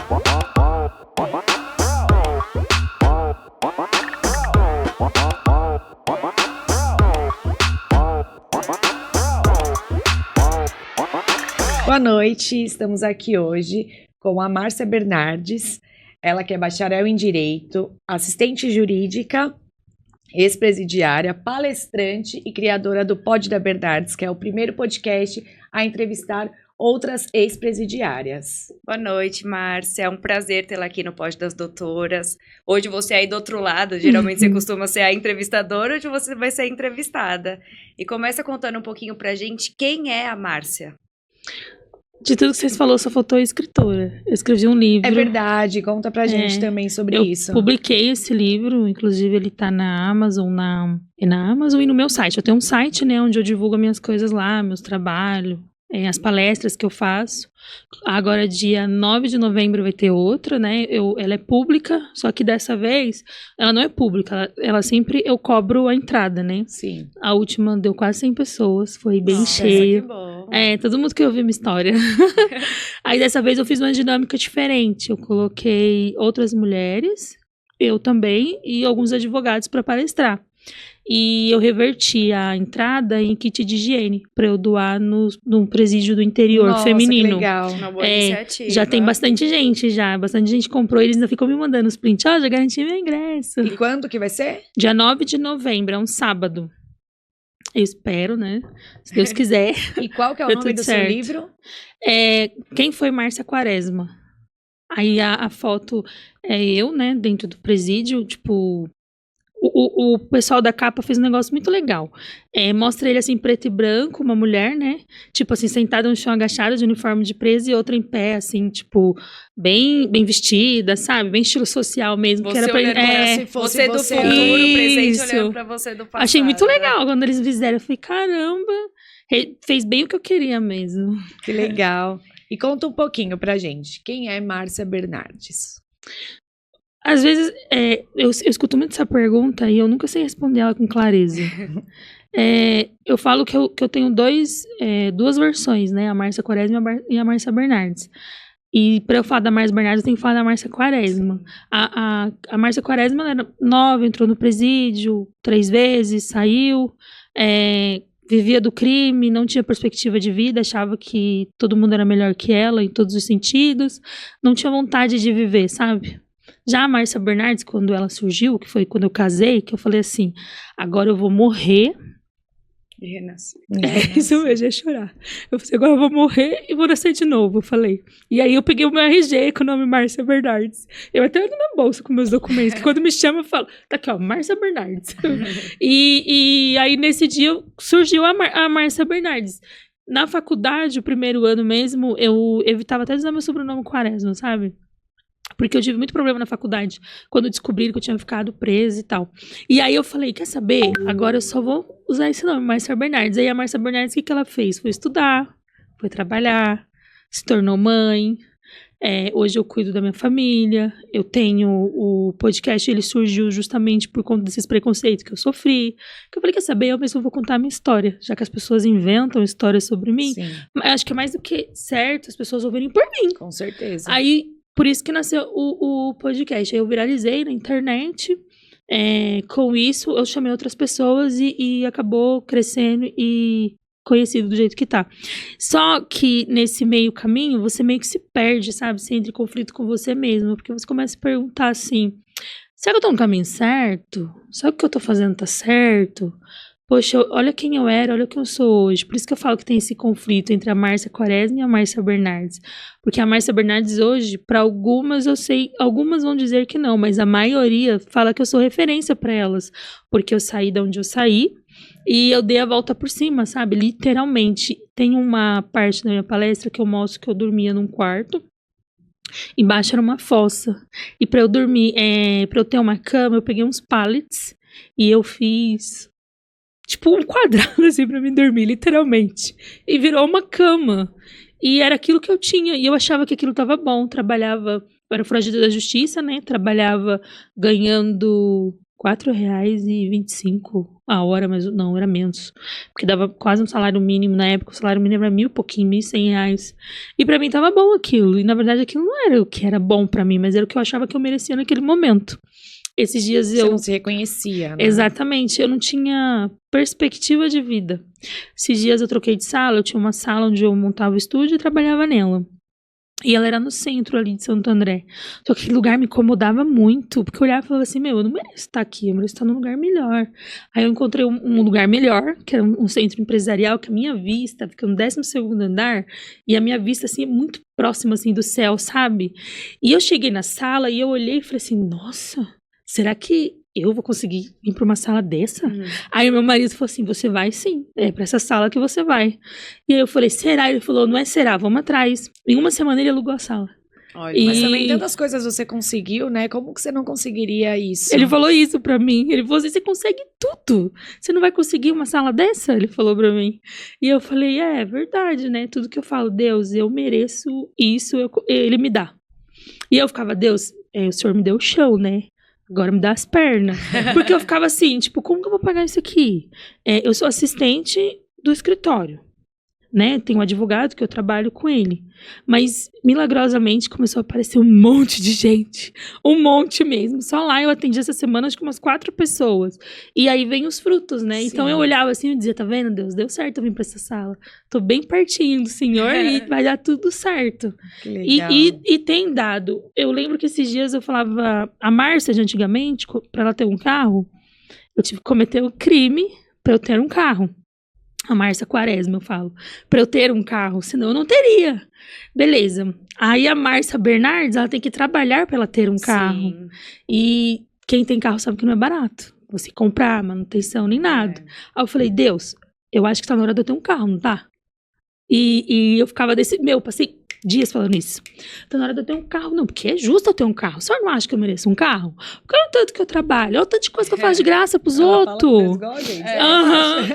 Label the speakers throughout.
Speaker 1: Boa noite, estamos aqui hoje com a Márcia Bernardes, ela que é bacharel em Direito, assistente jurídica, ex-presidiária, palestrante e criadora do Pod da Bernardes, que é o primeiro podcast a entrevistar outras ex-presidiárias.
Speaker 2: Boa noite, Márcia, é um prazer tê-la aqui no Pod das Doutoras. Hoje você é aí do outro lado, geralmente você costuma ser a entrevistadora, hoje você vai ser a entrevistada. E começa contando um pouquinho pra gente quem é a Márcia.
Speaker 3: De tudo que vocês falaram, só faltou escritora. Eu escrevi um livro.
Speaker 1: É verdade, conta pra gente também sobre isso.
Speaker 3: Eu publiquei esse livro, inclusive ele tá na Amazon, na Amazon e no meu site. Eu tenho um site, né, onde eu divulgo minhas coisas lá, meus trabalhos, as palestras que eu faço. Agora, dia 9 de novembro vai ter outra, né, ela é pública, só que dessa vez, ela não é pública, ela sempre, eu cobro a entrada, né.
Speaker 1: Sim.
Speaker 3: A última deu quase 100 pessoas, foi bem cheia.
Speaker 2: Que bom.
Speaker 3: Todo mundo que ouviu minha história. Aí dessa vez eu fiz uma dinâmica diferente. Eu coloquei outras mulheres, eu também, e alguns advogados para palestrar. E eu reverti a entrada em kit de higiene, para eu doar num presídio do interior feminino.
Speaker 1: Que legal.
Speaker 2: Uma boa iniciativa.
Speaker 3: Já tem bastante gente, bastante gente comprou, eles ainda ficam me mandando os prints. Já garanti meu ingresso.
Speaker 1: E quando que vai ser?
Speaker 3: Dia 9 de novembro, é um sábado. Eu espero, né? Se Deus quiser.
Speaker 1: E qual que é o nome do seu livro?
Speaker 3: Quem foi Márcia Quaresma? Aí a foto é eu, né? Dentro do presídio, tipo... O pessoal da capa fez um negócio muito legal. Mostra ele assim, preto e branco, uma mulher, né? Tipo assim, sentada no chão, agachada, de uniforme de presa, e outra em pé, assim, tipo, bem vestida, sabe? Bem estilo social mesmo.
Speaker 2: Você
Speaker 3: que era pra,
Speaker 2: se fosse você do futuro, o presente olhando pra você do passado.
Speaker 3: Achei muito legal quando eles fizeram. Eu falei, caramba, fez bem o que eu queria mesmo.
Speaker 1: Que legal. E conta um pouquinho pra gente. Quem é Márcia Bernardes?
Speaker 3: Às vezes, eu escuto muito essa pergunta e eu nunca sei responder ela com clareza. Eu falo que eu tenho duas versões, né? A Márcia Quaresma e a Márcia Bernardes. E para eu falar da Márcia Bernardes, eu tenho que falar da Márcia Quaresma. A Márcia Quaresma ela era nova, entrou no presídio 3 vezes, saiu, vivia do crime, não tinha perspectiva de vida, achava que todo mundo era melhor que ela em todos os sentidos, não tinha vontade de viver, sabe? Já a Márcia Bernardes, quando ela surgiu, que foi quando eu casei, que eu falei assim, agora eu vou morrer.
Speaker 1: E renascer.
Speaker 3: Isso mesmo, ia chorar. Eu falei, agora eu vou morrer e vou nascer de novo, eu falei. E aí eu peguei o meu RG com o nome Márcia Bernardes. Eu até ando na bolsa com meus documentos, que quando me chama eu falo, tá aqui ó, Márcia Bernardes. e aí nesse dia surgiu a Márcia Bernardes. Na faculdade, o primeiro ano mesmo, eu evitava até usar meu sobrenome Quaresma, sabe? Porque eu tive muito problema na faculdade, quando descobriram que eu tinha ficado presa e tal. E aí eu falei, quer saber? Agora eu só vou usar esse nome, Márcia Bernardes. Aí a Márcia Bernardes, o que ela fez? Foi estudar, foi trabalhar, se tornou mãe. Hoje eu cuido da minha família. Eu tenho o podcast, ele surgiu justamente por conta desses preconceitos que eu sofri. Que eu falei, quer saber? Eu mesmo vou contar a minha história, já que as pessoas inventam histórias sobre mim.
Speaker 1: Sim.
Speaker 3: Acho que é mais do que certo as pessoas ouvirem por mim.
Speaker 1: Com certeza.
Speaker 3: Aí... Por isso que nasceu o podcast. Aí eu viralizei na internet. Com isso, eu chamei outras pessoas e acabou crescendo e conhecido do jeito que tá. Só que nesse meio caminho, você meio que se perde, sabe? Você entra em conflito com você mesmo. Porque você começa a perguntar assim, será que eu tô no caminho certo? Será que o que eu tô fazendo tá certo? Poxa, olha quem eu era, olha quem eu sou hoje. Por isso que eu falo que tem esse conflito entre a Márcia Quaresma e a Márcia Bernardes. Porque a Márcia Bernardes hoje, para algumas eu sei, algumas vão dizer que não, mas a maioria fala que eu sou referência para elas. Porque eu saí de onde eu saí e eu dei a volta por cima, sabe? Literalmente. Tem uma parte da minha palestra que eu mostro que eu dormia num quarto. Embaixo era uma fossa. E para eu dormir, para eu ter uma cama, eu peguei uns pallets e eu fiz... tipo um quadrado assim pra mim dormir, literalmente. E virou uma cama. E era aquilo que eu tinha. E eu achava que aquilo tava bom. Trabalhava, era foragida da justiça, né? Trabalhava ganhando R$4,25 a hora, mas não, era menos. Porque dava quase um salário mínimo. Na época, o salário mínimo era 1.000 e pouquinho, R$1.100. E pra mim tava bom aquilo. E na verdade aquilo não era o que era bom pra mim, mas era o que eu achava que eu merecia naquele momento. Esses dias
Speaker 1: Você não se reconhecia, né?
Speaker 3: Exatamente, eu não tinha perspectiva de vida. Esses dias eu troquei de sala, eu tinha uma sala onde eu montava o estúdio e trabalhava nela. E ela era no centro ali de Santo André. Só que aquele lugar me incomodava muito, porque eu olhava e falava assim, eu não mereço estar aqui, eu mereço estar num lugar melhor. Aí eu encontrei um lugar melhor, que era um centro empresarial, que a minha vista fica no 12º andar, e a minha vista, assim, é muito próxima, assim, do céu, sabe? E eu cheguei na sala e eu olhei e falei assim, nossa, será que eu vou conseguir ir pra uma sala dessa? Aí o meu marido falou assim, você vai sim, é pra essa sala que você vai. E aí eu falei, será? Ele falou, não é será, vamos atrás. Em uma semana ele alugou a sala.
Speaker 1: Olha, mas também tantas coisas você conseguiu, né? Como que você não conseguiria isso?
Speaker 3: Ele falou isso pra mim, ele falou assim, você consegue tudo, você não vai conseguir uma sala dessa? Ele falou pra mim. E eu falei, é verdade, né? Tudo que eu falo, Deus, eu mereço isso, ele me dá. E eu ficava, Deus, o Senhor me deu o chão, né? Agora me dá as pernas. Porque eu ficava assim, tipo, como que eu vou pagar isso aqui? Eu sou assistente do escritório, né? Tem um advogado que eu trabalho com ele. Mas, milagrosamente, começou a aparecer um monte de gente. Um monte mesmo. Só lá eu atendi essa semana, acho que umas 4 pessoas. E aí vem os frutos, né?
Speaker 1: Sim.
Speaker 3: Então eu olhava assim e dizia, tá vendo, Deus? Deu certo eu vim pra essa sala. Tô bem pertinho do Senhor e vai dar tudo certo.
Speaker 1: Que legal.
Speaker 3: E tem dado. Eu lembro que esses dias eu falava... A Márcia, de antigamente, pra ela ter um carro, eu tive que cometer o crime pra eu ter um carro. A Márcia Quaresma, eu falo. Pra eu ter um carro, senão eu não teria. Beleza. Aí a Márcia Bernardes, ela tem que trabalhar pra ela ter um carro.
Speaker 2: Sim.
Speaker 3: E quem tem carro sabe que não é barato. Você comprar, manutenção, nem nada. Aí eu falei, Deus, eu acho que tá na hora de eu ter um carro, não tá? E eu ficava passei dias falando isso. Tá na hora de eu ter um carro, não, porque é justo eu ter um carro. O senhor não acha que eu mereço um carro? Olha o tanto que eu trabalho, olha o tanto de coisa que eu faço de graça pros outros.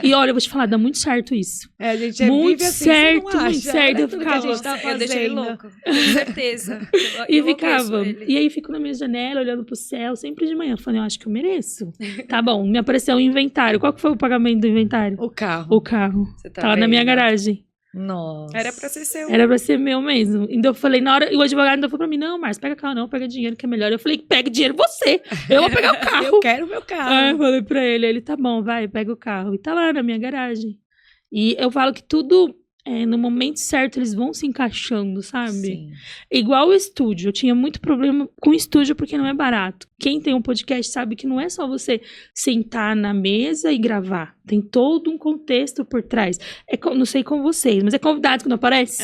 Speaker 3: E olha, eu vou te falar, dá muito certo isso.
Speaker 1: A gente
Speaker 3: muito
Speaker 1: vive assim,
Speaker 3: certo,
Speaker 1: você não acha?
Speaker 3: muito certo.
Speaker 1: Olha
Speaker 3: Eu
Speaker 1: tudo
Speaker 3: ficava,
Speaker 1: que a gente tá
Speaker 2: Eu deixei ele
Speaker 1: fazendo.
Speaker 2: louco, com certeza.
Speaker 3: E
Speaker 2: Eu
Speaker 3: ficava.
Speaker 2: conheço ele.
Speaker 3: E aí fico na minha janela, olhando pro céu, sempre de manhã. Falando, eu acho que eu mereço. Tá bom, me apareceu um inventário. Qual que foi o pagamento do inventário?
Speaker 1: O carro.
Speaker 3: O carro.
Speaker 2: Você tá
Speaker 3: Tá lá na minha
Speaker 2: vendo?
Speaker 3: garagem.
Speaker 1: Nossa.
Speaker 2: Era pra ser seu.
Speaker 3: Era pra ser meu mesmo. Então eu falei, na hora, e o advogado ainda falou pra mim, não, Márcio, pega carro não, pega dinheiro que é melhor. Eu falei, pega dinheiro você, eu vou pegar o carro.
Speaker 1: Eu quero meu
Speaker 3: Aí eu
Speaker 1: carro.
Speaker 3: falei pra ele, tá bom, vai, pega o carro. E tá lá na minha garagem. E eu falo que tudo, no momento certo, eles vão se encaixando, sabe?
Speaker 1: Sim.
Speaker 3: Igual o estúdio, eu tinha muito problema com o estúdio porque não é barato. Quem tem um podcast sabe que não é só você sentar na mesa e gravar. Tem todo um contexto por trás. Não sei com vocês, mas é convidado que não aparece?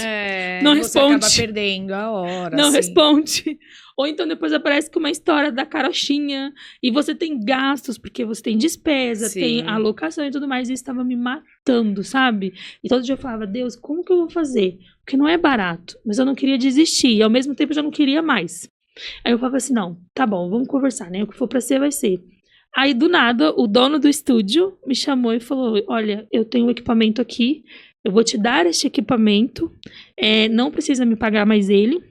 Speaker 3: Não
Speaker 1: Você
Speaker 3: responde.
Speaker 1: acaba perdendo a hora.
Speaker 3: Não
Speaker 1: assim.
Speaker 3: responde. Ou então depois aparece com uma história da carochinha e você tem gastos, porque você tem despesa,
Speaker 2: Sim.
Speaker 3: tem alocação e tudo mais, e isso estava me matando, sabe? E todo dia eu falava, Deus, como que eu vou fazer? Porque não é barato, mas eu não queria desistir, e ao mesmo tempo eu já não queria mais. Aí eu falava assim, não, tá bom, vamos conversar, né? O que for pra ser, vai ser. Aí, do nada, o dono do estúdio me chamou e falou, olha, eu tenho um equipamento aqui, eu vou te dar este equipamento, não precisa me pagar mais ele,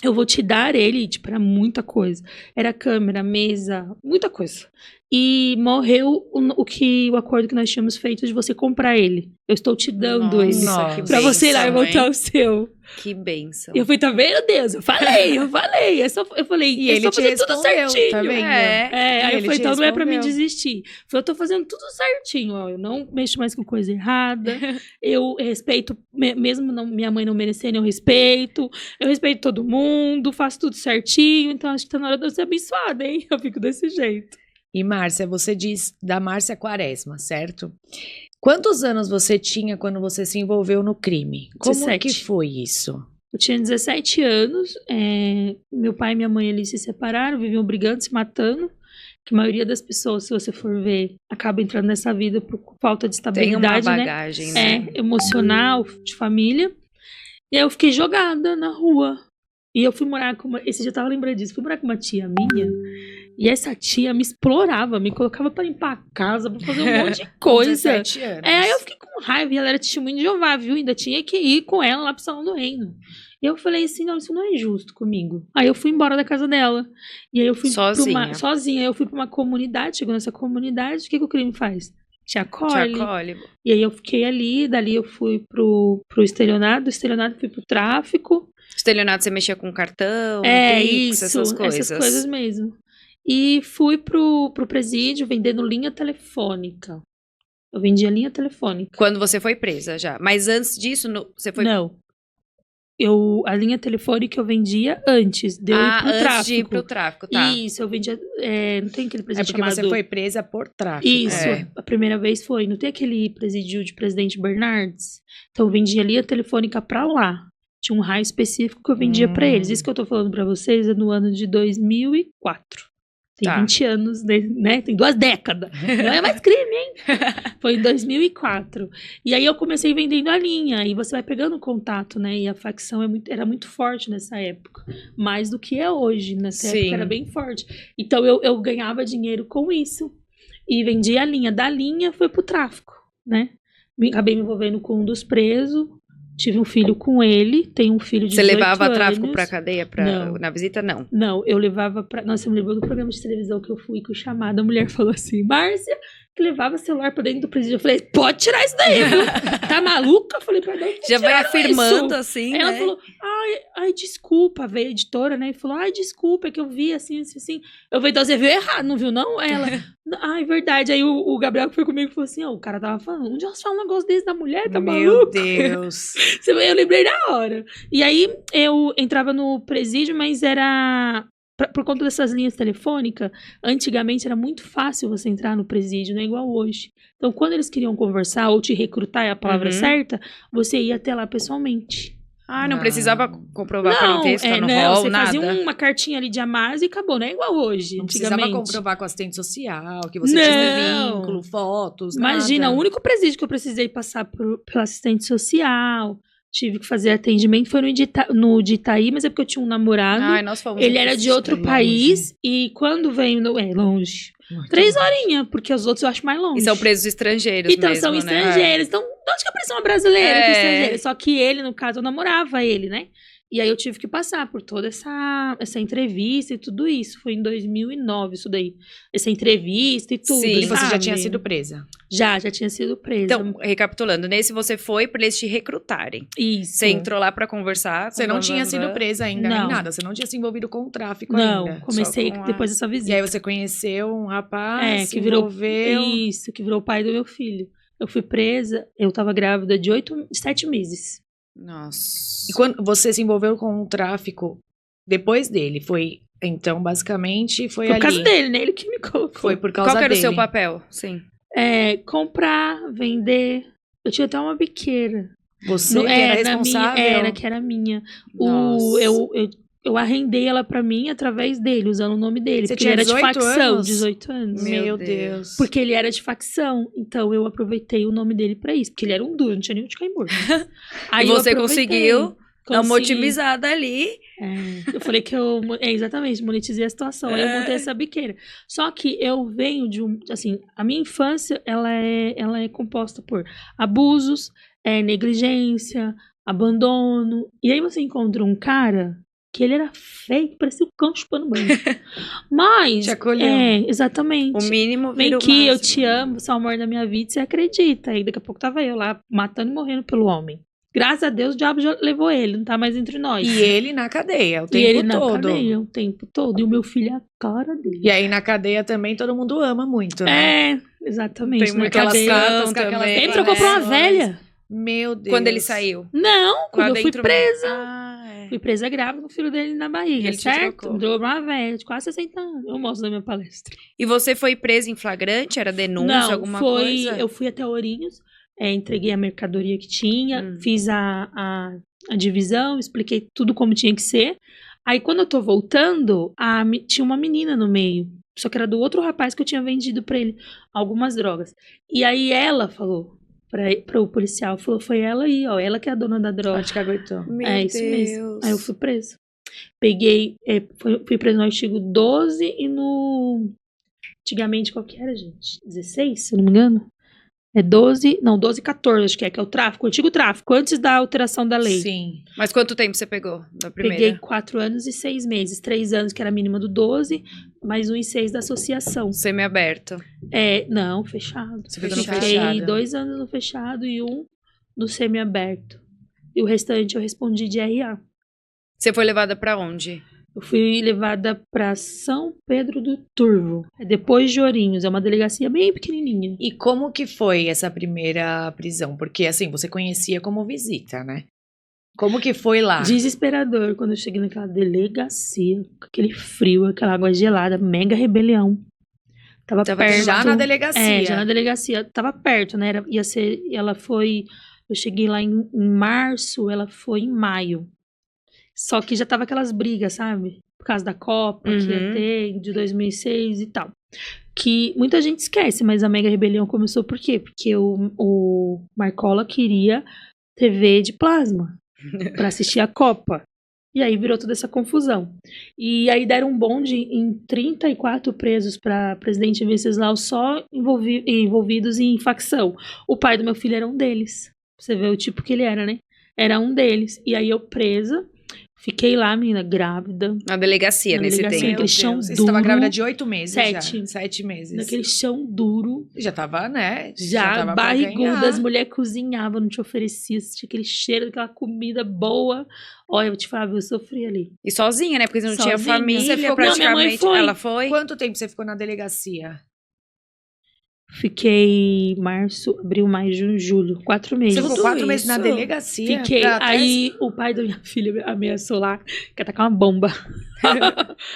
Speaker 3: eu vou te dar ele, tipo, era muita coisa. Era câmera, mesa, muita coisa. E morreu o acordo que nós tínhamos feito de você comprar ele. Eu estou te dando ele.
Speaker 1: Nossa, que
Speaker 3: Pra você ir lá e
Speaker 2: bênção,
Speaker 3: voltar
Speaker 2: hein?
Speaker 3: o seu.
Speaker 2: Que bênção.
Speaker 3: E eu falei, tá vendo, Deus? Eu falei. Eu falei,
Speaker 1: E
Speaker 3: é
Speaker 1: ele
Speaker 3: só
Speaker 1: te
Speaker 3: fazer tudo
Speaker 1: respondeu,
Speaker 3: certinho.
Speaker 1: tá vendo?
Speaker 3: Aí eu
Speaker 1: Ele
Speaker 3: falei,
Speaker 1: te
Speaker 3: então não é pra mim
Speaker 1: respondeu.
Speaker 3: desistir. Eu falei, eu tô fazendo tudo certinho, ó. Eu não mexo mais com coisa errada. Eu respeito, mesmo minha mãe não merecendo, eu respeito. Eu respeito todo mundo, faço tudo certinho. Então acho que tá na hora de eu ser abençoada, hein? Eu fico desse jeito.
Speaker 1: E Márcia, você diz da Márcia Quaresma, certo? Quantos anos você tinha quando você se envolveu no crime? Como
Speaker 3: 17.
Speaker 1: que foi isso?
Speaker 3: Eu tinha 17 anos, meu pai e minha mãe eles se separaram, viviam brigando, se matando. Que a maioria das pessoas, se você for ver, acaba entrando nessa vida por falta de
Speaker 2: Tem uma
Speaker 3: estabilidade, né?
Speaker 2: bagagem, né?
Speaker 3: Emocional, de família. E aí eu fiquei jogada na rua. E eu fui morar com esse dia eu tava lembrando disso, fui morar com uma tia minha. E essa tia me explorava, me colocava pra limpar a casa, pra fazer um monte de
Speaker 1: Com
Speaker 3: coisa.
Speaker 1: 17 anos.
Speaker 3: Aí eu fiquei com raiva, e ela era testemunha de Jeová, viu? Ainda tinha que ir com ela lá pro Salão do Reino. E eu falei assim, não, isso não é justo comigo. Aí eu fui embora da casa dela. E aí eu fui
Speaker 2: Sozinha.
Speaker 3: sozinha. Aí eu fui pra uma comunidade, chegou nessa comunidade, o que o crime faz? Te
Speaker 2: Te
Speaker 3: acolhe.
Speaker 2: acolhe.
Speaker 3: E aí eu fiquei ali, dali eu fui pro estelionato, do estelionato fui pro tráfico.
Speaker 2: Estelionato, você mexia com cartão, Pix, essas coisas.
Speaker 3: Mesmo. E fui pro presídio vendendo linha telefônica. Eu vendia linha telefônica.
Speaker 2: Quando você foi presa já. Mas antes disso, você foi...
Speaker 3: Não. A linha telefônica eu vendia antes de eu ir pro
Speaker 2: antes
Speaker 3: tráfico.
Speaker 2: de ir pro tráfico, tá.
Speaker 3: Isso, eu vendia... não tem aquele
Speaker 1: É
Speaker 3: presídio
Speaker 1: porque
Speaker 3: chamado...
Speaker 1: você foi presa por tráfico.
Speaker 3: Isso,
Speaker 2: É.
Speaker 3: a primeira vez foi. Não tem aquele presídio de Presidente Bernardes? Então eu vendia linha telefônica pra lá. Tinha um raio específico que eu vendia pra eles. Isso que eu tô falando pra vocês é no ano de 2004. Tem
Speaker 2: Tá.
Speaker 3: 20 anos, né? Tem 2 décadas. Não é mais crime, hein? Foi em 2004. E aí eu comecei vendendo a linha. E você vai pegando contato, né? E a facção era muito forte nessa época. Mais do que é hoje. Nessa
Speaker 2: Sim.
Speaker 3: época era bem forte. Então eu ganhava dinheiro com isso. E vendia a linha. Da linha foi pro tráfico, né? Acabei me envolvendo com um dos presos. Tive um filho com ele. Tenho um filho de 18
Speaker 2: Você
Speaker 3: anos.
Speaker 2: levava tráfico pra cadeia
Speaker 3: Não.
Speaker 2: na visita? Não.
Speaker 3: Não, eu levava pra... Nossa, eu me lembro do programa de televisão que eu fui com o chamado. A mulher falou assim, Márcia, que levava celular pra dentro do presídio. Eu falei, pode tirar isso daí, viu? Tá maluca? Eu falei, perdão,
Speaker 2: Já vai afirmando
Speaker 3: isso.
Speaker 2: assim,
Speaker 3: Aí ela
Speaker 2: né?
Speaker 3: falou, ai, desculpa, veio a editora, né? E falou, ai, desculpa, é que eu vi assim. Eu falei, então você viu errado, não viu não? Aí ela, ai, verdade. Aí o Gabriel que foi comigo falou assim, o cara tava falando, onde elas falam um negócio desse da mulher, tá
Speaker 1: Meu
Speaker 3: maluco?
Speaker 1: Deus.
Speaker 3: Eu lembrei na hora. E aí eu entrava no presídio, mas era... Por conta dessas linhas telefônicas, antigamente era muito fácil você entrar no presídio, não é igual hoje. Então, quando eles queriam conversar ou te recrutar, é a palavra certa, você ia até lá pessoalmente.
Speaker 2: Não precisava comprovar parentesco no
Speaker 3: não,
Speaker 2: rol,
Speaker 3: você
Speaker 2: nada.
Speaker 3: fazia uma cartinha ali de Amaz e acabou, não é igual hoje,
Speaker 1: Não
Speaker 3: antigamente.
Speaker 1: precisava comprovar com assistente social, que você tinha vínculo, fotos,
Speaker 3: Imagina,
Speaker 1: nada.
Speaker 3: o único presídio que eu precisei passar pelo assistente social, tive que fazer atendimento, foi no de Itaí, mas é porque eu tinha um namorado.
Speaker 2: Ai, nós fomos.
Speaker 3: Ele era de outro
Speaker 1: longe.
Speaker 3: país e quando veio... longe.
Speaker 1: Muito
Speaker 3: 3
Speaker 1: longe.
Speaker 3: horinhas, porque os outros eu acho mais longe.
Speaker 2: E são presos estrangeiros
Speaker 3: Então,
Speaker 2: mesmo,
Speaker 3: são
Speaker 2: né?
Speaker 3: estrangeiros. Então, de onde que apareceu uma brasileira com
Speaker 2: É.
Speaker 3: estrangeira? Só que ele, no caso, eu namorava ele, né? E aí eu tive que passar por toda essa entrevista e tudo isso. Foi em 2009 isso daí. Essa entrevista e tudo,
Speaker 2: Sim.
Speaker 1: E você já
Speaker 3: sabe?
Speaker 1: tinha sido presa.
Speaker 3: Já tinha sido presa.
Speaker 2: Então, recapitulando, nesse você foi pra eles te recrutarem.
Speaker 3: Isso.
Speaker 2: Você entrou lá pra conversar.
Speaker 1: Você não tinha sido presa ainda,
Speaker 3: Não.
Speaker 1: nem nada. Você não tinha se envolvido com o tráfico
Speaker 3: Não,
Speaker 1: ainda.
Speaker 3: comecei
Speaker 2: Só com a-
Speaker 3: depois dessa visita.
Speaker 1: E aí você conheceu um rapaz, se
Speaker 3: que virou
Speaker 1: envolveu.
Speaker 3: isso, que virou o pai do meu filho. Eu fui presa, eu tava grávida de 7 meses.
Speaker 2: Nossa.
Speaker 1: E quando você se envolveu com o tráfico depois dele, foi... Então, basicamente, foi
Speaker 3: Por
Speaker 1: ali.
Speaker 3: causa dele, né? Ele que me colocou.
Speaker 1: Foi por causa
Speaker 2: Qual que era
Speaker 1: dele.
Speaker 2: o seu papel? Sim.
Speaker 3: Comprar, vender. Eu tinha até uma biqueira.
Speaker 1: Você que era responsável?
Speaker 3: Que era minha.
Speaker 2: Nossa.
Speaker 3: Eu arrendei ela pra mim através dele, usando o nome dele.
Speaker 1: Você
Speaker 3: porque
Speaker 1: tinha
Speaker 3: ele era de
Speaker 1: 18
Speaker 3: facção,
Speaker 1: anos?
Speaker 3: 18 anos.
Speaker 1: Meu
Speaker 2: Deus.
Speaker 1: Deus.
Speaker 3: Porque ele era de facção. Então eu aproveitei o nome dele pra isso. Porque ele era um duro, não tinha nem onde cair morto. Aí
Speaker 2: E
Speaker 3: eu
Speaker 2: você
Speaker 3: aproveitei.
Speaker 2: conseguiu dar uma
Speaker 3: Consegui.
Speaker 2: otimizada ali.
Speaker 3: Eu falei que exatamente, monetizei a situação. Aí eu montei essa biqueira. Só que eu venho de a minha infância, ela é composta por abusos, negligência, abandono. E aí você encontra um cara que ele era feio, parecia o cão chupando banho. Mas,
Speaker 1: Te acolheu.
Speaker 3: exatamente.
Speaker 2: O mínimo
Speaker 3: Vem
Speaker 2: vira o
Speaker 3: aqui, eu
Speaker 2: máximo.
Speaker 3: te amo, você é o amor da minha vida, você acredita. Aí daqui a pouco tava eu lá, matando e morrendo pelo homem. Graças a Deus, o diabo já levou ele, não tá mais entre nós.
Speaker 1: E ele na cadeia o
Speaker 3: E ele
Speaker 1: tempo
Speaker 3: na
Speaker 1: todo.
Speaker 3: cadeia o tempo todo. E o meu filho é a cara dele.
Speaker 1: E aí na cadeia também todo mundo ama muito, né?
Speaker 3: Exatamente.
Speaker 2: Tem
Speaker 3: na
Speaker 2: muita
Speaker 3: cadeia.
Speaker 2: ação
Speaker 1: com aquelas
Speaker 2: também.
Speaker 3: Ele trocou pra uma velha.
Speaker 1: Meu Deus.
Speaker 2: Quando ele saiu.
Speaker 3: Não, quando
Speaker 2: Lá
Speaker 3: eu fui
Speaker 2: dentro-
Speaker 3: presa.
Speaker 2: Ah,
Speaker 3: Fui presa grávida com o filho dele na barriga,
Speaker 2: Ele te
Speaker 3: certo?
Speaker 2: trocou.
Speaker 3: Me trocou pra uma velha de quase 60 anos. Eu mostro na minha palestra.
Speaker 2: E você foi presa em flagrante? Era denúncia,
Speaker 3: Não,
Speaker 2: alguma coisa?
Speaker 3: eu fui até Ourinhos, entreguei a mercadoria que tinha, fiz a divisão, expliquei tudo como tinha que ser. Aí quando eu tô voltando, tinha uma menina no meio, só que era do outro rapaz que eu tinha vendido pra ele algumas drogas. E aí ela falou pro policial, falou, foi ela aí, ó, ela que é a dona da droga.
Speaker 1: Ela te caguetou.
Speaker 2: Meu
Speaker 3: Isso
Speaker 2: Deus.
Speaker 3: mesmo. Aí eu fui presa. Peguei, fui preso no artigo 12 e no... Antigamente, qual que era, gente? 16, se eu não me engano? É 12,14, acho que é o tráfico, o antigo tráfico, antes da alteração da lei.
Speaker 1: Sim.
Speaker 2: Mas quanto tempo você pegou da primeira?
Speaker 3: Peguei 4 anos e 6 meses. 3 anos, que era a mínima do 12, mais 1 e 6 da associação.
Speaker 2: Semi-aberto.
Speaker 3: Não, fechado.
Speaker 1: Você ficou no
Speaker 3: Fiquei
Speaker 1: fechado.
Speaker 3: 2 anos no fechado e 1 no semi-aberto. E o restante eu respondi de RA.
Speaker 2: Você foi levada pra onde?
Speaker 3: Eu fui levada pra São Pedro do Turvo. É depois de Ourinhos. É uma delegacia bem pequenininha.
Speaker 1: E como que foi essa primeira prisão? Porque, assim, você conhecia como visita, né? Como que foi lá?
Speaker 3: Desesperador quando eu cheguei naquela delegacia. Com aquele frio, aquela água gelada. Mega rebelião. Tava perto.
Speaker 1: Já na delegacia.
Speaker 3: Já na delegacia. Tava perto, né? Ela foi... Eu cheguei lá em março, ela foi em maio. Só que já tava aquelas brigas, sabe? Por causa da Copa que ia ter, de 2006 e tal. Que muita gente esquece, mas a mega rebelião começou por quê? Porque o Marcola queria TV de plasma pra assistir a Copa. E aí virou toda essa confusão. E aí deram um bonde em 34 presos pra presidente Venceslau só envolvidos em facção. O pai do meu filho era um deles. Pra você ver o tipo que ele era, né? Era um deles. E aí eu presa... Fiquei lá, menina, grávida.
Speaker 2: Na delegacia,
Speaker 3: Na
Speaker 2: nesse
Speaker 3: delegacia,
Speaker 2: tempo.
Speaker 3: aquele chão
Speaker 1: Você
Speaker 3: duro.
Speaker 1: estava grávida de 8 meses
Speaker 3: 7.
Speaker 1: já. 7 meses.
Speaker 3: Naquele chão duro.
Speaker 1: Já tava, né?
Speaker 3: Já
Speaker 1: tava pra
Speaker 3: barriguda,
Speaker 1: ganhar.
Speaker 3: as mulheres cozinhavam, não te oferecia, tinha aquele cheiro daquela comida boa. Olha, eu te falava, eu sofri ali.
Speaker 2: E sozinha, né? Porque você não tinha
Speaker 3: Sozinha.
Speaker 2: família,
Speaker 1: Você ficou-
Speaker 3: Não, minha mãe
Speaker 2: praticamente.
Speaker 3: foi.
Speaker 2: Ela foi?
Speaker 1: Quanto tempo você ficou na delegacia?
Speaker 3: Fiquei março, abril, maio, junho, julho. 4 meses.
Speaker 1: Você ficou
Speaker 2: Tudo
Speaker 1: 4 meses na
Speaker 2: isso?
Speaker 1: delegacia?
Speaker 3: Fiquei.
Speaker 1: pra até-
Speaker 3: Aí o pai da minha filha ameaçou lá, que ia tacar uma bomba.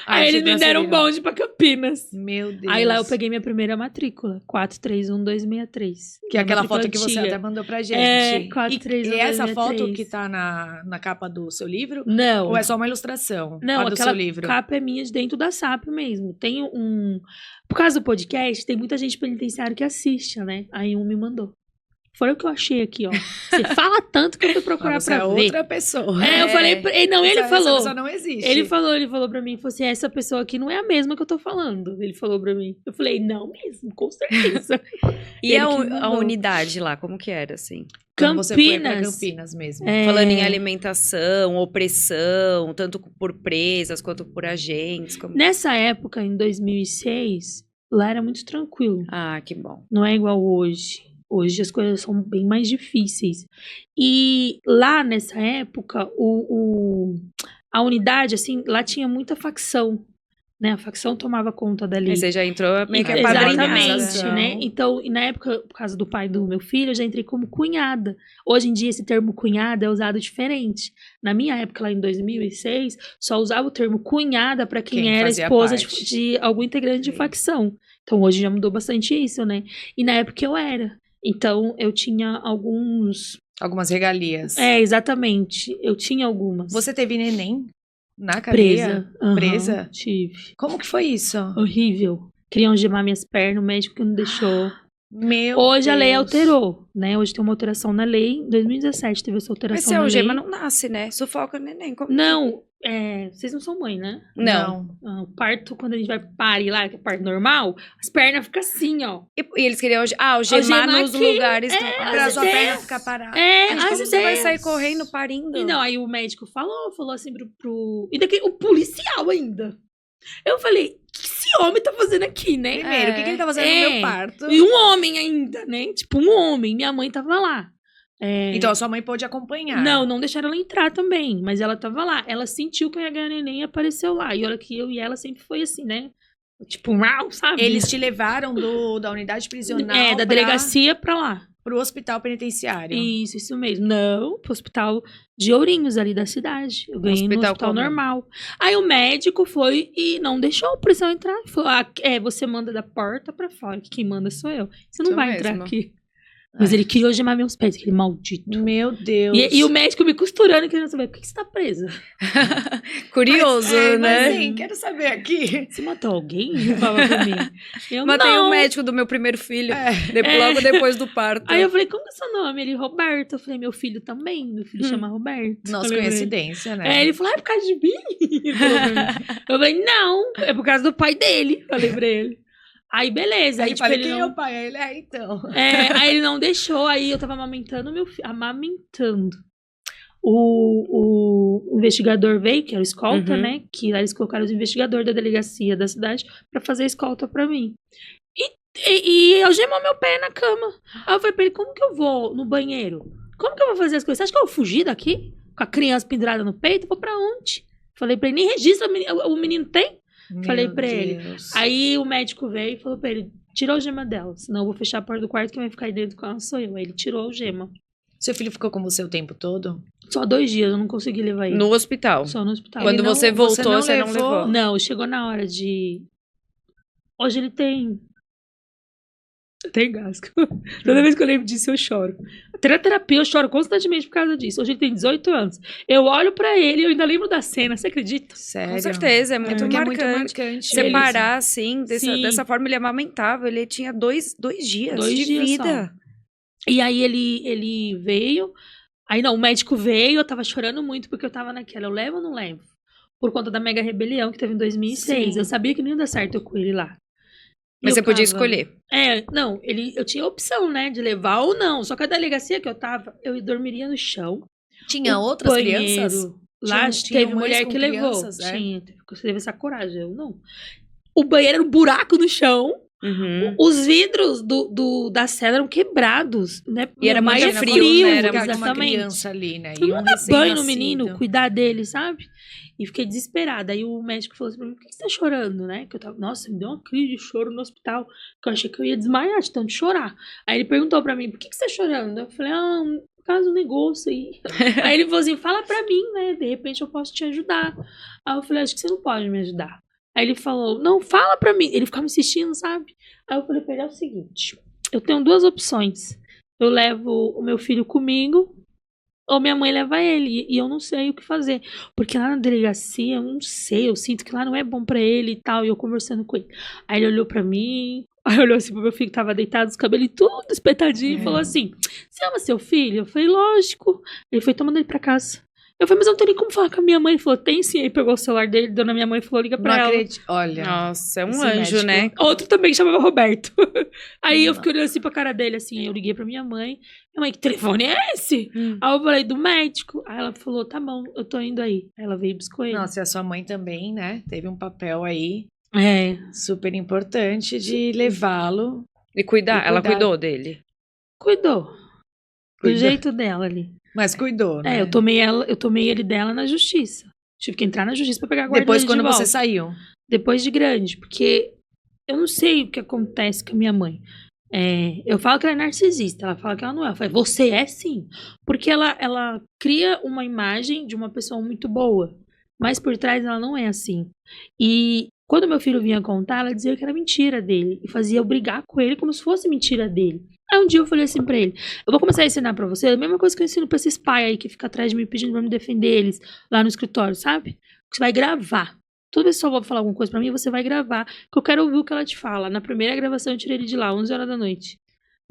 Speaker 3: Aí eles me deram um bonde pra Campinas.
Speaker 1: Meu Deus.
Speaker 3: Aí lá eu peguei minha primeira matrícula, 431263.
Speaker 1: Que é aquela
Speaker 3: Matrícula
Speaker 1: foto que você
Speaker 3: antiga.
Speaker 1: até mandou pra gente.
Speaker 3: É, 43123.
Speaker 1: E essa foto que tá na capa do seu livro?
Speaker 3: Não.
Speaker 1: Ou é só uma ilustração?
Speaker 3: Não,
Speaker 1: a do
Speaker 3: aquela
Speaker 1: seu livro?
Speaker 3: capa é minha de dentro da SAP mesmo. Tem um... Por causa do podcast, tem muita gente penitenciária que assiste, né? Aí me mandou. Foi o que eu achei aqui, ó. Você fala tanto que eu fui procurar
Speaker 1: Você é
Speaker 3: pra ver.
Speaker 1: outra pessoa.
Speaker 3: Eu falei... Não, ele
Speaker 1: Essa
Speaker 3: falou.
Speaker 1: pessoa não existe.
Speaker 3: Ele falou pra mim, falou assim, essa pessoa aqui não é a mesma que eu tô falando. Ele falou pra mim. Eu falei, não mesmo, com certeza.
Speaker 2: E
Speaker 3: Ele
Speaker 2: a,
Speaker 3: que
Speaker 2: a
Speaker 3: mandou.
Speaker 2: unidade lá, como que era, assim?
Speaker 1: Quando você foi pra
Speaker 3: Campinas.
Speaker 1: Campinas mesmo.
Speaker 3: É,
Speaker 2: Falando em alimentação, opressão, tanto por presas quanto por agentes. Como...
Speaker 3: Nessa época, em 2006, lá era muito tranquilo.
Speaker 2: Ah, que bom.
Speaker 3: Não é igual hoje. Hoje as coisas são bem mais difíceis. E lá nessa época, a unidade, assim, lá tinha muita facção. Né? A facção tomava conta dali.
Speaker 2: Aí você já entrou meio que
Speaker 3: Exatamente,
Speaker 2: apadrinhada.
Speaker 3: né? Então, e na época, por causa do pai do meu filho, eu já entrei como cunhada. Hoje em dia, esse termo cunhada é usado diferente. Na minha época, lá em 2006, só usava o termo cunhada para quem era
Speaker 1: fazia
Speaker 3: esposa
Speaker 1: parte.
Speaker 3: de algum integrante de
Speaker 1: Sim.
Speaker 3: facção. Então, hoje já mudou bastante isso, né? E na época eu era. Então, eu tinha alguns...
Speaker 1: Algumas regalias.
Speaker 3: exatamente. Eu tinha algumas.
Speaker 1: Você teve neném na cadeia?
Speaker 3: Presa. Aham,
Speaker 1: Presa?
Speaker 3: tive.
Speaker 1: Como que foi isso?
Speaker 3: Horrível. Queriam gemar minhas pernas, o médico que não deixou.
Speaker 1: Meu
Speaker 3: Hoje a lei
Speaker 1: Deus.
Speaker 3: alterou, né? Hoje tem uma alteração na lei. Em 2017 teve essa
Speaker 2: Mas
Speaker 3: alteração
Speaker 2: se
Speaker 3: na
Speaker 2: algema
Speaker 3: lei.
Speaker 2: não nasce, né? Sufoca o neném. Como
Speaker 3: Não, vocês não são mãe, né?
Speaker 2: Não.
Speaker 3: O parto, quando a gente vai parir lá, que é parto normal, as pernas ficam assim, ó.
Speaker 2: E eles queriam algemar
Speaker 3: Algemar
Speaker 2: nos
Speaker 3: aqui,
Speaker 2: lugares.
Speaker 1: Pra
Speaker 3: as
Speaker 1: sua perna
Speaker 3: ideias.
Speaker 1: ficar parada.
Speaker 2: Gente,
Speaker 3: as
Speaker 2: como você vai
Speaker 3: ideias.
Speaker 2: sair correndo, parindo?
Speaker 3: E não, aí o médico falou assim pro... E daqui, o policial ainda. Eu falei, o que esse homem tá fazendo aqui, né?
Speaker 1: Primeiro, o que ele tá fazendo no meu parto?
Speaker 3: E um homem ainda, né? Tipo, um homem. Minha mãe tava lá.
Speaker 1: Então a sua mãe pôde acompanhar.
Speaker 3: Não deixaram ela entrar também. Mas ela tava lá. Ela sentiu que eu ia ganhar neném e apareceu lá. E olha que eu e ela sempre foi assim, né? Tipo, uau, sabe?
Speaker 1: Eles te levaram da unidade prisional
Speaker 3: da delegacia pra lá.
Speaker 1: pro hospital penitenciário.
Speaker 3: Isso mesmo. Não, pro hospital de Ourinhos, ali da cidade. Eu ganhei no hospital
Speaker 2: como?
Speaker 3: normal. Aí o médico foi e não deixou o policial entrar. Falou, você manda da porta pra fora, que quem manda sou eu. Você não
Speaker 2: Sou
Speaker 3: vai
Speaker 2: mesmo.
Speaker 3: entrar aqui. Mas ele queria gemar meus pés, aquele maldito.
Speaker 1: Meu Deus.
Speaker 3: E o médico me costurando, querendo saber, por que você tá presa?
Speaker 2: Curioso,
Speaker 1: mas,
Speaker 2: né?
Speaker 1: Mas, sim, quero saber aqui.
Speaker 3: Você matou alguém? Ele falava pra mim. Eu,
Speaker 2: Matei
Speaker 3: não.
Speaker 2: o médico do meu primeiro filho.
Speaker 1: É.
Speaker 2: Logo depois do parto.
Speaker 3: Aí eu falei, como que é seu nome? Ele, Roberto. Eu falei, meu filho também. Meu filho chama Roberto.
Speaker 1: Nossa,
Speaker 3: Falei pra ele.
Speaker 1: coincidência, né?
Speaker 3: Ele falou, é por causa de mim? Ele falou pra mim. Eu falei, não, é por causa do pai dele. Falei pra ele. Aí, beleza. Aí,
Speaker 1: Aí
Speaker 3: tipo,
Speaker 1: falei,
Speaker 3: ele
Speaker 1: quem é
Speaker 3: não...
Speaker 1: o pai? Aí ele, então.
Speaker 3: Aí ele não deixou, aí eu tava amamentando meu filho. Amamentando. O investigador veio, que era o escolta,
Speaker 2: Uhum.
Speaker 3: né? Que lá eles colocaram os investigadores da delegacia da cidade pra fazer a escolta pra mim. E algemou meu pé na cama. Aí eu falei pra ele, como que eu vou no banheiro? Como que eu vou fazer as coisas? Você acha que eu vou fugir daqui? Com a criança pendurada no peito? Eu vou pra onde? Falei pra ele, nem registra o menino tem? Falei pra ele. Aí o médico veio e falou pra ele, tira a algema dela, senão eu vou fechar a porta do quarto, quem vai ficar aí dentro com ela sou eu. Aí ele tirou a algema.
Speaker 1: Seu filho ficou com você o tempo todo?
Speaker 3: Só 2 dias, eu não consegui levar ele.
Speaker 2: No hospital.
Speaker 3: Só no hospital.
Speaker 2: Quando
Speaker 1: Ele não-
Speaker 2: você
Speaker 1: você
Speaker 2: voltou,
Speaker 1: não
Speaker 2: você não
Speaker 1: levou?
Speaker 2: levou.
Speaker 3: Não, chegou na hora de... Hoje ele tem... Eu tenho gasco. Toda vez que eu lembro disso, eu choro. Até na terapia, eu choro constantemente por causa disso. Hoje ele tem 18 anos. Eu olho pra ele e eu ainda lembro da cena, você acredita?
Speaker 1: Sério?
Speaker 2: Com certeza, é muito
Speaker 1: Porque
Speaker 2: marcante.
Speaker 1: é muito marcante.
Speaker 2: Separar, assim,
Speaker 3: Sim.
Speaker 2: dessa forma, ele amamentava. Ele tinha dois dias
Speaker 3: 2
Speaker 2: de
Speaker 3: dias
Speaker 2: vida.
Speaker 3: E aí ele veio... Aí não, o médico veio, eu tava chorando muito porque eu tava naquela, eu levo ou não levo? Por conta da mega rebelião que teve em 2006.
Speaker 1: Sim.
Speaker 3: Eu sabia que não ia dar certo eu com ele lá. E
Speaker 2: Mas
Speaker 3: eu
Speaker 2: você podia
Speaker 3: tava-
Speaker 2: escolher.
Speaker 3: Não, eu tinha a opção, né, de levar ou não. Só que a delegacia que eu tava, eu dormiria no chão.
Speaker 1: Tinha
Speaker 3: O
Speaker 1: outras
Speaker 3: banheiro,
Speaker 1: crianças?
Speaker 3: Lá
Speaker 1: Tinham
Speaker 3: teve
Speaker 1: mães
Speaker 3: mulher
Speaker 1: com
Speaker 3: que levou.
Speaker 1: crianças, é?
Speaker 3: Tinha, você teve essa coragem, eu não. O banheiro era um buraco no chão.
Speaker 2: Uhum.
Speaker 3: Os vidros da cela eram quebrados, né?
Speaker 2: E era
Speaker 3: mais
Speaker 2: muito
Speaker 3: é
Speaker 2: frio, né? Era
Speaker 1: Ficar com uma
Speaker 3: exatamente.
Speaker 1: criança ali, né?
Speaker 3: Eu
Speaker 1: E
Speaker 3: não
Speaker 1: um
Speaker 3: dar banho no
Speaker 1: recém-nascido.
Speaker 3: menino, cuidar dele, sabe? E fiquei desesperada. Aí o médico falou assim pra mim, por que você tá chorando, né? Que eu tava, nossa, me deu uma crise de choro no hospital, que eu achei que eu ia desmaiar de tanto chorar. Aí ele perguntou pra mim, por que você tá chorando? Eu falei, por causa do negócio aí. Aí ele falou assim, fala pra mim, né? De repente eu posso te ajudar. Aí eu falei, acho que você não pode me ajudar. Aí ele falou, não, fala pra mim. Ele ficava insistindo, sabe? Aí eu falei pra ele, é o seguinte, eu tenho 2 opções. Eu levo o meu filho comigo, ou minha mãe leva ele, e eu não sei o que fazer. Porque lá na delegacia, eu não sei, eu sinto que lá não é bom pra ele e tal, e eu conversando com ele. Aí ele olhou pra mim, aí olhou assim pro meu filho que tava deitado, os cabelos tudo espetadinho, e falou assim, você ama seu filho? Eu falei, lógico. Ele foi tomando ele pra casa. Eu falei, mas eu não tenho nem como falar com a minha mãe. Ele falou, tem sim. Aí pegou o celular dele, deu na minha mãe e falou, liga pra
Speaker 1: Não
Speaker 3: ela.
Speaker 1: acredito. Olha.
Speaker 2: Nossa, é um
Speaker 1: Esse
Speaker 2: anjo,
Speaker 1: médico-
Speaker 2: né?
Speaker 3: Outro também que chamava Roberto. Aí eu
Speaker 1: Não.
Speaker 3: fiquei olhando assim pra cara dele, assim. Aí eu liguei pra minha mãe. Minha mãe, que telefone é esse?
Speaker 2: Hum.
Speaker 3: Aí eu falei, do médico. Aí ela falou, tá bom, eu tô indo aí. Aí ela veio e buscou ele.
Speaker 1: Nossa, e a sua mãe também, né? Teve um papel aí
Speaker 3: É,
Speaker 1: super importante de levá-lo.
Speaker 2: E cuidar,
Speaker 1: E
Speaker 2: ela
Speaker 1: cuidar.
Speaker 2: cuidou dele.
Speaker 3: cuidou. Do
Speaker 1: Cuidou.
Speaker 3: jeito dela ali.
Speaker 1: Mas cuidou, né?
Speaker 3: Eu tomei ele dela na justiça. Tive que entrar na justiça pra pegar a guarda
Speaker 1: Depois,
Speaker 3: dele
Speaker 1: quando
Speaker 3: de volta.
Speaker 1: você saiu.
Speaker 3: Depois de grande, porque eu não sei o que acontece com a minha mãe. Eu falo que ela é narcisista, ela fala que ela não é. Eu falo, você é sim. Porque ela cria uma imagem de uma pessoa muito boa, mas por trás ela não é assim. E quando meu filho vinha contar, ela dizia que era mentira dele e fazia eu brigar com ele como se fosse mentira dele. Aí um dia eu falei assim pra ele, eu vou começar a ensinar pra você a mesma coisa que eu ensino pra esses pais aí que ficam atrás de mim pedindo pra me defender eles lá no escritório, sabe? Você vai gravar. Toda vez que sua avó falar alguma coisa pra mim, você vai gravar, que eu quero ouvir o que ela te fala. Na primeira gravação eu tirei ele de lá, 11 horas da noite.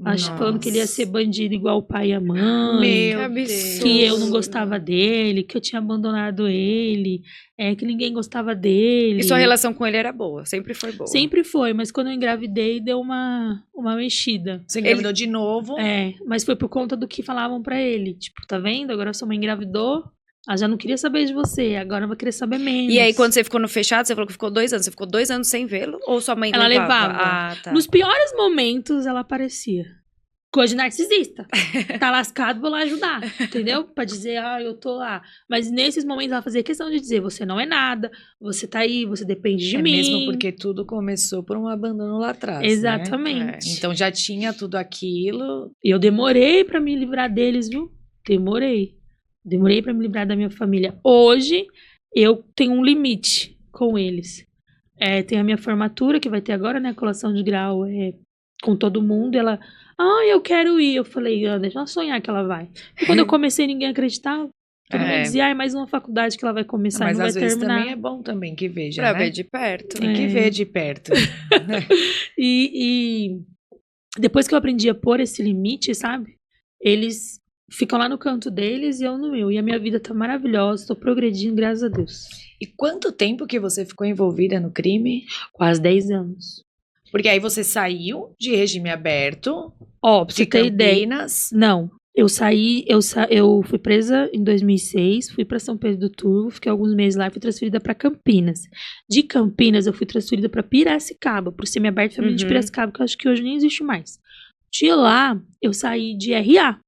Speaker 3: Acho falando que ele ia ser bandido igual o pai e a mãe.
Speaker 1: Meu
Speaker 2: absurdo.
Speaker 1: Deus.
Speaker 3: Que eu não gostava dele, que eu tinha abandonado ele, que ninguém gostava dele.
Speaker 2: E sua relação com ele era boa, sempre foi boa.
Speaker 3: Sempre foi, mas quando eu engravidei deu uma mexida.
Speaker 1: Você engravidou de novo.
Speaker 3: Mas foi por conta do que falavam pra ele. Tipo, tá vendo? Agora sua mãe engravidou, ela já não queria saber de você, agora vai querer saber menos.
Speaker 2: E aí, quando você ficou no fechado, você falou que ficou 2 anos. Você ficou 2 anos sem vê-lo? Ou sua mãe
Speaker 3: Ela
Speaker 2: levava?
Speaker 3: levava.
Speaker 2: Ah, tá.
Speaker 3: Nos piores momentos ela aparecia. Coisa de narcisista. Tá lascado, vou lá ajudar. Entendeu? Pra dizer, eu tô lá. Mas nesses momentos ela fazia questão de dizer, você não é nada, você tá aí, você depende de mim.
Speaker 1: Mesmo porque tudo começou por um abandono lá atrás. Né?
Speaker 3: Exatamente.
Speaker 1: Então já tinha tudo aquilo.
Speaker 3: E eu demorei pra me livrar deles, viu? Demorei pra me livrar da minha família. Hoje, eu tenho um limite com eles. Tem a minha formatura, que vai ter agora, né? Colação de grau com todo mundo. Ela, eu quero ir. Eu falei, deixa ela sonhar que ela vai. E quando eu comecei, ninguém acreditava. Todo mundo dizia, é mais uma faculdade que ela vai começar
Speaker 1: Mas
Speaker 3: e não vai
Speaker 1: às vezes
Speaker 3: terminar.
Speaker 1: também é bom também que veja,
Speaker 2: Pra
Speaker 1: né?
Speaker 2: ver de perto.
Speaker 1: Tem que ver de perto.
Speaker 3: E depois que eu aprendi a pôr esse limite, sabe? Eles ficam lá no canto deles e eu no meu. E a minha vida tá maravilhosa, tô progredindo, graças a Deus.
Speaker 1: E quanto tempo que você ficou envolvida no crime?
Speaker 3: Quase 10 anos.
Speaker 1: Porque aí você saiu de regime aberto,
Speaker 3: Ó, pra você
Speaker 1: de
Speaker 3: ter ideia.
Speaker 1: Campinas.
Speaker 3: Não. Eu fui presa em 2006, fui pra São Pedro do Turvo, fiquei alguns meses lá e fui transferida pra Campinas. De Campinas, eu fui transferida pra Piracicaba, pro semiaberto feminino de
Speaker 2: Uhum.
Speaker 3: Piracicaba, que eu acho que hoje nem existe mais. De lá, eu saí de RA.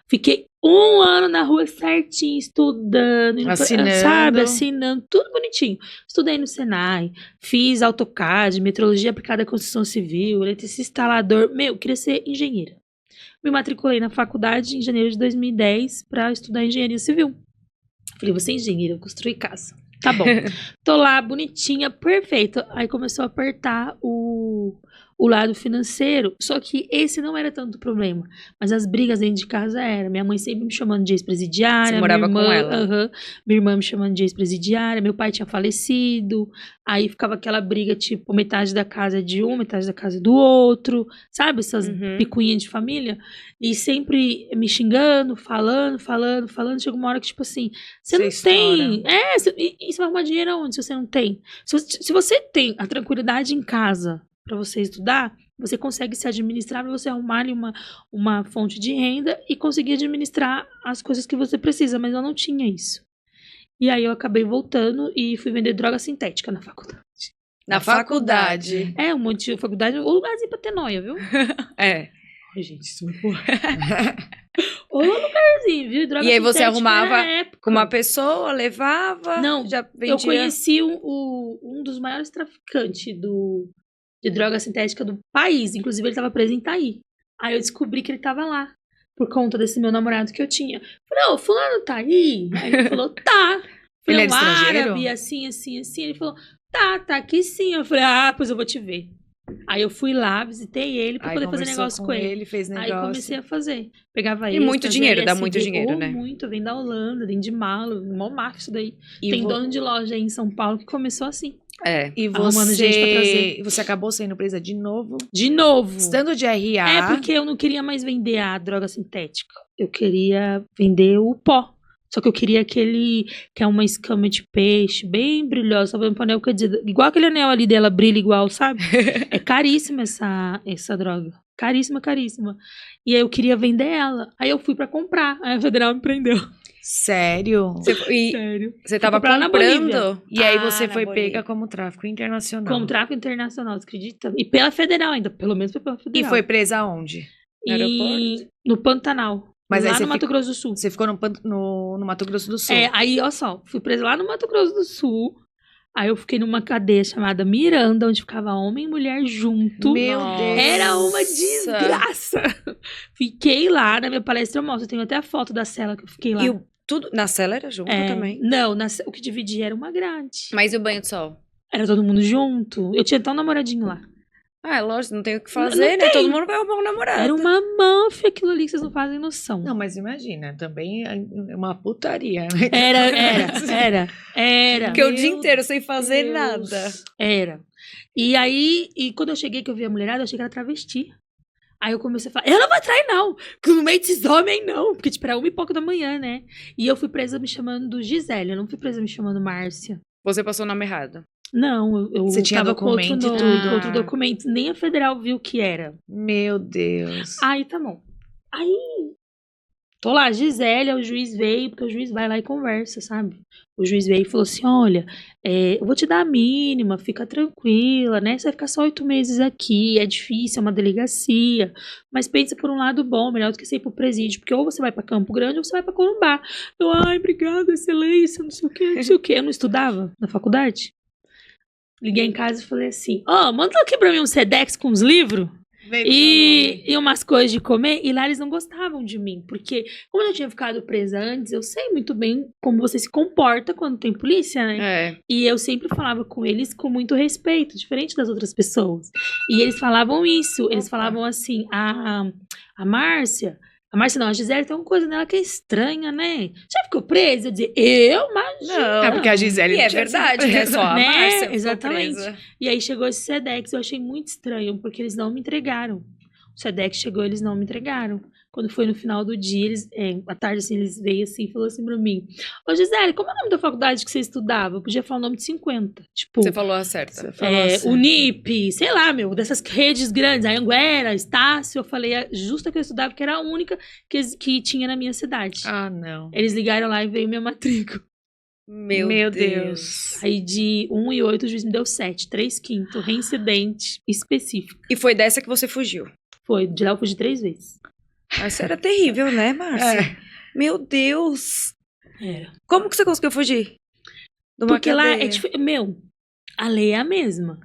Speaker 3: Fiquei 1 ano na rua certinho, estudando,
Speaker 1: Assinando.
Speaker 3: sabe, assinando, tudo bonitinho. Estudei no Senai, fiz AutoCAD, metrologia aplicada à construção civil, eletricista instalador. Meu, queria ser engenheira. Me matriculei na faculdade em janeiro de 2010 para estudar engenharia civil. Falei, vou ser engenheira, vou construir casa. Tá bom. Tô lá, bonitinha, perfeito. Aí começou a apertar o lado financeiro. Só que esse não era tanto o problema. Mas as brigas dentro de casa era. Minha mãe sempre me chamando de ex-presidiária.
Speaker 2: Você morava
Speaker 3: minha irmã,
Speaker 2: com ela?
Speaker 3: aham, minha irmã me chamando de ex-presidiária. Meu pai tinha falecido. Aí ficava aquela briga, tipo, metade da casa é de um, metade da casa é do outro. Sabe? Essas
Speaker 2: Uhum.
Speaker 3: picuinhas de família. E sempre me xingando, falando. Chega uma hora que, tipo assim, você não
Speaker 1: Você
Speaker 3: tem. E você vai arrumar dinheiro aonde se você não tem? Se você tem a tranquilidade em casa pra você estudar, você consegue se administrar pra você arrumar ali uma fonte de renda e conseguir administrar as coisas que você precisa. Mas eu não tinha isso. E aí eu acabei voltando e fui vender droga sintética na faculdade.
Speaker 2: Na faculdade.
Speaker 3: É, um monte de faculdade, o lugarzinho pra ter noia, viu?
Speaker 2: É.
Speaker 3: Ai, gente, isso me porra. Ô, lugarzinho, viu? Droga
Speaker 2: E aí você
Speaker 3: sintética
Speaker 2: arrumava
Speaker 3: na época.
Speaker 2: Com uma pessoa, levava.
Speaker 3: Não,
Speaker 2: já vendia.
Speaker 3: Eu conheci um dos maiores traficantes de droga sintética do país. Inclusive, ele estava preso em Itaí. Aí eu descobri que ele estava lá. Por conta desse meu namorado que eu tinha. Falei, ô, fulano tá aí? Aí ele falou, tá.
Speaker 1: Ele
Speaker 3: Falei,
Speaker 1: era estrangeiro?
Speaker 3: árabe, assim. Ele falou, tá aqui sim. Eu falei, pois eu vou te ver. Aí eu fui lá, visitei ele pra
Speaker 1: Aí
Speaker 3: poder fazer
Speaker 1: conversou
Speaker 3: negócio com ele.
Speaker 1: fez
Speaker 3: Aí
Speaker 1: negócio.
Speaker 3: comecei a fazer. Pegava
Speaker 2: E
Speaker 3: ele.
Speaker 2: muito dinheiro, dá muito dinheiro, né?
Speaker 3: Muito, vem da Holanda, vem de mala, mó máfia isso daí.
Speaker 1: E
Speaker 3: Tem
Speaker 1: vo-
Speaker 3: dono de loja aí em São Paulo que começou assim.
Speaker 2: É.
Speaker 1: E
Speaker 3: arrumando gente pra trazer.
Speaker 1: você acabou sendo presa de novo?
Speaker 3: De novo.
Speaker 1: Estando de RA.
Speaker 3: É porque eu não queria mais vender a droga sintética. Eu queria vender o pó. Só que eu queria aquele que é uma escama de peixe, bem brilhosa. Sabe, um anel que igual aquele anel ali dela, brilha igual, sabe? É caríssima essa droga. Caríssima. E aí eu queria vender ela. Aí eu fui pra comprar. Aí a federal me prendeu.
Speaker 1: Sério?
Speaker 3: Sério.
Speaker 2: Você tava
Speaker 3: comprar na
Speaker 2: comprando?
Speaker 3: Bolívia.
Speaker 1: E aí você
Speaker 2: na
Speaker 1: foi
Speaker 2: Bolívia.
Speaker 1: pega como tráfico internacional.
Speaker 3: Como tráfico internacional, você acredita? E pela federal ainda. Pelo menos foi pela
Speaker 1: E
Speaker 3: federal.
Speaker 1: foi presa onde?
Speaker 2: No aeroporto?
Speaker 3: No Pantanal.
Speaker 1: Mas aí
Speaker 3: lá
Speaker 1: você
Speaker 3: no Mato Grosso do Sul.
Speaker 1: Você ficou no Mato Grosso do Sul.
Speaker 3: Aí, olha só, fui presa lá no Mato Grosso do Sul. Aí eu fiquei numa cadeia chamada Miranda, onde ficava homem e mulher junto.
Speaker 1: Meu
Speaker 2: Nossa.
Speaker 1: Deus.
Speaker 3: Era uma desgraça. Fiquei lá, na minha palestra eu mostro. Eu tenho até a foto da cela que eu fiquei lá.
Speaker 2: E tudo na cela era junto também.
Speaker 3: Não, o que dividia era uma grade.
Speaker 2: Mas e o banho de sol?
Speaker 3: Era todo mundo junto. Eu tinha até um namoradinho lá.
Speaker 2: Ah, é lógico, não tem o que fazer,
Speaker 3: Não
Speaker 2: né?
Speaker 3: tem.
Speaker 2: Todo mundo vai arrumar um namorado.
Speaker 3: Era uma máfia aquilo ali que vocês não fazem noção.
Speaker 1: Não, mas imagina, também é uma putaria, né?
Speaker 3: Era.
Speaker 2: Porque o
Speaker 1: Meu
Speaker 2: dia inteiro sem fazer
Speaker 3: Deus.
Speaker 2: nada.
Speaker 3: Era. E aí, quando eu cheguei, que eu vi a mulherada, eu achei que era travesti. Aí eu comecei a falar, eu não vou trair não, que no meio desses homens não. Porque, tipo, era 1h pouco da manhã, né? E eu fui presa me chamando Gisele, eu não fui presa me chamando Márcia.
Speaker 2: Você passou o nome errado.
Speaker 3: Não, eu
Speaker 1: Você tinha
Speaker 3: tava com outro
Speaker 1: documento e
Speaker 3: nome,
Speaker 1: tudo.
Speaker 3: com outro documento. Nem a federal viu o que era.
Speaker 1: Meu Deus.
Speaker 3: Aí, tá bom. Aí, tô lá, Gisele, o juiz veio, porque o juiz vai lá e conversa, sabe? O juiz veio e falou assim, olha, eu vou te dar a mínima, fica tranquila, né? Você vai ficar só 8 meses aqui, é difícil, é uma delegacia, mas pensa por um lado bom, melhor do que você ir pro presídio, porque ou você vai pra Campo Grande ou você vai pra Corumbá. Eu, ai, obrigada, excelência, não sei o quê. Eu não estudava na faculdade? Liguei em casa e falei assim, manda aqui pra mim um Sedex com uns livros. E umas coisas de comer, e lá eles não gostavam de mim, porque como eu já tinha ficado presa antes, eu sei muito bem como você se comporta quando tem polícia, né?
Speaker 2: É.
Speaker 3: E eu sempre falava com eles com muito respeito, diferente das outras pessoas. E eles falavam isso, eles falavam assim, a Márcia não, a Gisele tem uma coisa nela que é estranha, né? Já ficou presa? Eu dizia, mas
Speaker 2: Não.
Speaker 1: É porque a Gisele
Speaker 2: E
Speaker 1: não
Speaker 2: é
Speaker 1: tinha
Speaker 2: verdade,
Speaker 1: sido
Speaker 2: né?
Speaker 1: presa.
Speaker 2: Só a
Speaker 3: Né?
Speaker 2: Márcia ficou
Speaker 3: Exatamente.
Speaker 2: presa.
Speaker 3: E aí chegou esse Sedex, eu achei muito estranho, porque eles não me entregaram. O Sedex chegou, eles não me entregaram. Quando foi no final do dia, à tarde, assim, eles veio assim e falou assim pra mim: Ô Gisele, como é o nome da faculdade que você estudava? Eu podia falar o nome de 50. Tipo,
Speaker 2: Você falou a certa.
Speaker 1: Você falou assim.
Speaker 3: Unip, sei lá, dessas redes grandes, Anhanguera, Estácio. Eu falei justa que eu estudava, que era a única que tinha na minha cidade.
Speaker 1: Ah, não.
Speaker 3: Eles ligaram lá e veio minha matrícula.
Speaker 2: Meu Deus.
Speaker 3: Aí de 1 e 8 o juiz me deu 7, 3/5, reincidente específico.
Speaker 2: E foi dessa que você fugiu.
Speaker 3: Foi, de lá eu fugi 3 vezes.
Speaker 2: Mas era terrível, né, Márcia? Meu Deus.
Speaker 3: Era.
Speaker 2: Como que você conseguiu fugir?
Speaker 3: Porque lá a lei é a mesma.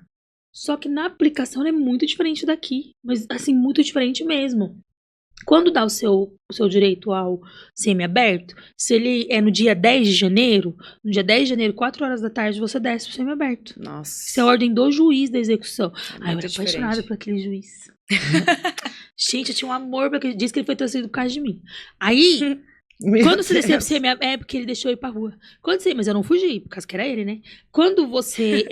Speaker 3: Só que na aplicação ela é muito diferente daqui. Mas, assim, muito diferente mesmo. Quando dá o seu direito ao semiaberto, se ele é no dia 10 de janeiro, 4 horas da tarde, você desce pro semiaberto.
Speaker 2: Nossa.
Speaker 3: Isso é ordem do juiz da execução.
Speaker 2: É
Speaker 3: Eu era apaixonada por aquele juiz. Gente, eu tinha um amor porque ele disse que ele foi torcido por causa de mim. Aí, quando você descia pro semiaberto, é porque ele deixou eu ir pra rua. Mas eu não fugi, por causa que era ele, né? Quando você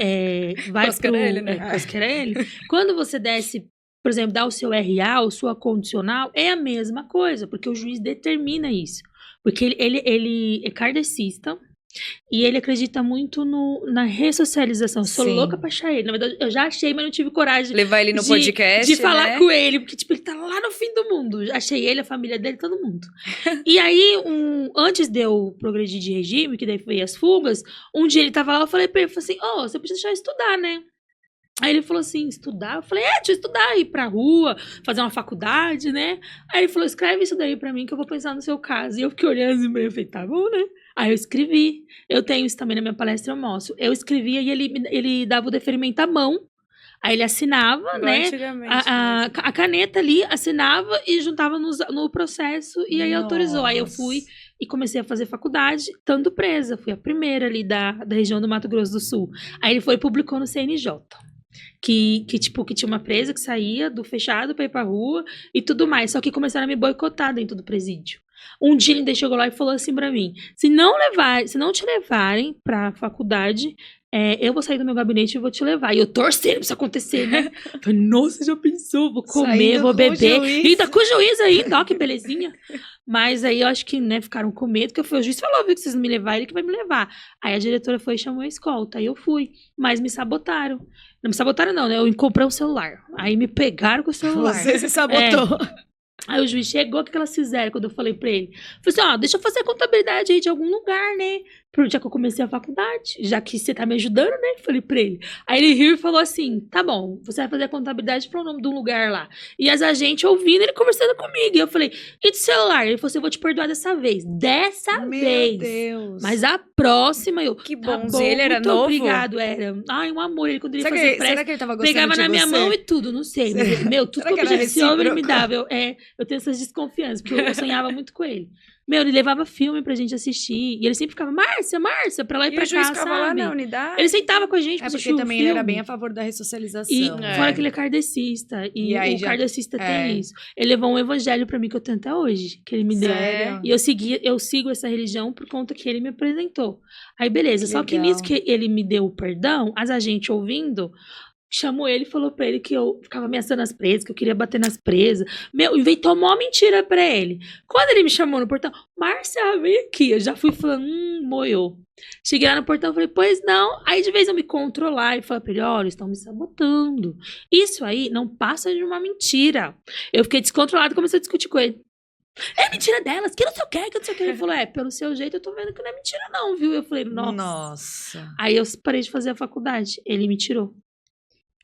Speaker 3: vai
Speaker 2: Por causa que era ele, né?
Speaker 3: por causa que era ele. Quando você desce, por exemplo, dá o seu RA, ou sua condicional, é a mesma coisa, porque o juiz determina isso. Porque ele é kardecista e ele acredita muito na ressocialização. Sou
Speaker 1: Sim.
Speaker 3: louca pra achar ele. Na verdade, eu já achei, mas não tive coragem
Speaker 2: Levar ele no podcast,
Speaker 3: de falar
Speaker 2: né?
Speaker 3: com ele, porque, tipo, ele tá lá no fim do mundo. Achei ele, a família dele, todo mundo. E aí, antes de eu progredir de regime, que daí foi as fugas, um dia ele tava lá, eu falei pra ele, assim, você precisa deixar eu estudar, né? Aí ele falou assim, estudar? Eu falei, deixa eu estudar, ir pra rua, fazer uma faculdade, né? Aí ele falou, escreve isso daí pra mim que eu vou pensar no seu caso. E eu fiquei olhando assim, eu falei, tá bom, né? Aí eu escrevi. Eu tenho isso também na minha palestra, eu mostro. Eu escrevia e ele dava o deferimento à mão. Aí ele assinava,
Speaker 2: Igual
Speaker 3: né?
Speaker 2: antigamente
Speaker 3: A caneta ali, assinava e juntava no processo e aí autorizou. Aí eu fui e comecei a fazer faculdade, estando presa. Fui a primeira ali da região do Mato Grosso do Sul. Aí ele foi e publicou no CNJ. Que tinha uma presa que saía do fechado pra ir pra rua e tudo mais. Só que começaram a me boicotar dentro do presídio. Um dia ele chegou lá e falou assim pra mim: se não te levarem pra faculdade, eu vou sair do meu gabinete e vou te levar. E eu torcendo pra isso acontecer, né? Falei, nossa, já pensou? Vou comer,
Speaker 1: Saindo
Speaker 3: vou
Speaker 1: com
Speaker 3: beber.
Speaker 1: o juiz.
Speaker 3: Ainda com o juiz ainda, ó, que belezinha. Mas aí eu acho que, né, ficaram com medo, porque o juiz falou, viu, que vocês não me levarem, ele que vai me levar. Aí a diretora foi e chamou a escolta. Aí eu fui. Mas me sabotaram. Não me sabotaram, não, né? Eu comprei um celular. Aí me pegaram com o celular.
Speaker 1: Você se sabotou.
Speaker 3: Aí o juiz chegou, o que elas fizeram quando eu falei pra ele? Falei assim, deixa eu fazer a contabilidade aí de algum lugar, né? Já que eu comecei a faculdade, já que você tá me ajudando, né? Falei pra ele. Aí ele riu e falou assim, tá bom, você vai fazer a contabilidade para o nome de um lugar lá. E as agentes ouvindo ele conversando comigo. E eu falei, e do celular? Ele falou assim, eu vou te perdoar dessa vez. Dessa vez.
Speaker 1: Meu Deus.
Speaker 3: Mas a próxima,
Speaker 2: Que
Speaker 3: tá
Speaker 2: bom,
Speaker 3: bom,
Speaker 2: ele era
Speaker 3: muito
Speaker 2: novo?
Speaker 3: obrigado, era. Ai, um amor, ele quando ele
Speaker 1: Será
Speaker 3: fazia
Speaker 1: que,
Speaker 3: pressa,
Speaker 1: será que ele tava gostando
Speaker 3: pegava
Speaker 1: de
Speaker 3: na minha
Speaker 1: você?
Speaker 3: mão e tudo, não sei. Mas, tudo
Speaker 1: Será
Speaker 3: que eu
Speaker 1: que era
Speaker 3: pedia esse homem, ele me
Speaker 1: recíproco?
Speaker 3: dava. Eu tenho essas desconfianças, porque eu sonhava muito com ele. Ele levava filme pra gente assistir. E ele sempre ficava, Márcia, pra lá e
Speaker 2: E
Speaker 3: pra
Speaker 2: o juiz
Speaker 3: cá,
Speaker 2: ficava lá
Speaker 3: sabe?
Speaker 2: na unidade?
Speaker 3: Ele sentava com a gente pra
Speaker 1: É
Speaker 3: assistir
Speaker 1: porque
Speaker 3: o
Speaker 1: também
Speaker 3: filme.
Speaker 1: ele era bem a favor da ressocialização.
Speaker 3: E
Speaker 1: né?
Speaker 3: fora que ele é kardecista. E
Speaker 1: aí
Speaker 3: o
Speaker 1: já-
Speaker 3: kardecista
Speaker 1: é.
Speaker 3: tem isso. Ele levou um evangelho pra mim que eu tenho até hoje, que ele me deu.
Speaker 1: Sério?
Speaker 3: E eu sigo essa religião por conta que ele me apresentou. Aí, beleza.
Speaker 1: Que
Speaker 3: Só que
Speaker 1: legal.
Speaker 3: nisso que ele me deu o perdão, as agentes ouvindo, chamou ele e falou pra ele que eu ficava ameaçando as presas, que eu queria bater nas presas. Inventou uma mentira pra ele. Quando ele me chamou no portão, Márcia, vem aqui. Eu já fui falando, moiou. Cheguei lá no portão e falei, pois não. Aí de vez eu me controlar e falei pra ele, olha, estão me sabotando. Isso aí não passa de uma mentira. Eu fiquei descontrolada e comecei a discutir com ele. É mentira delas, que não sei o que, que não sei o que. Ele falou, pelo seu jeito eu tô vendo que não é mentira não, viu? Eu falei, nossa.
Speaker 1: Nossa.
Speaker 3: Aí eu parei de fazer a faculdade. Ele me tirou.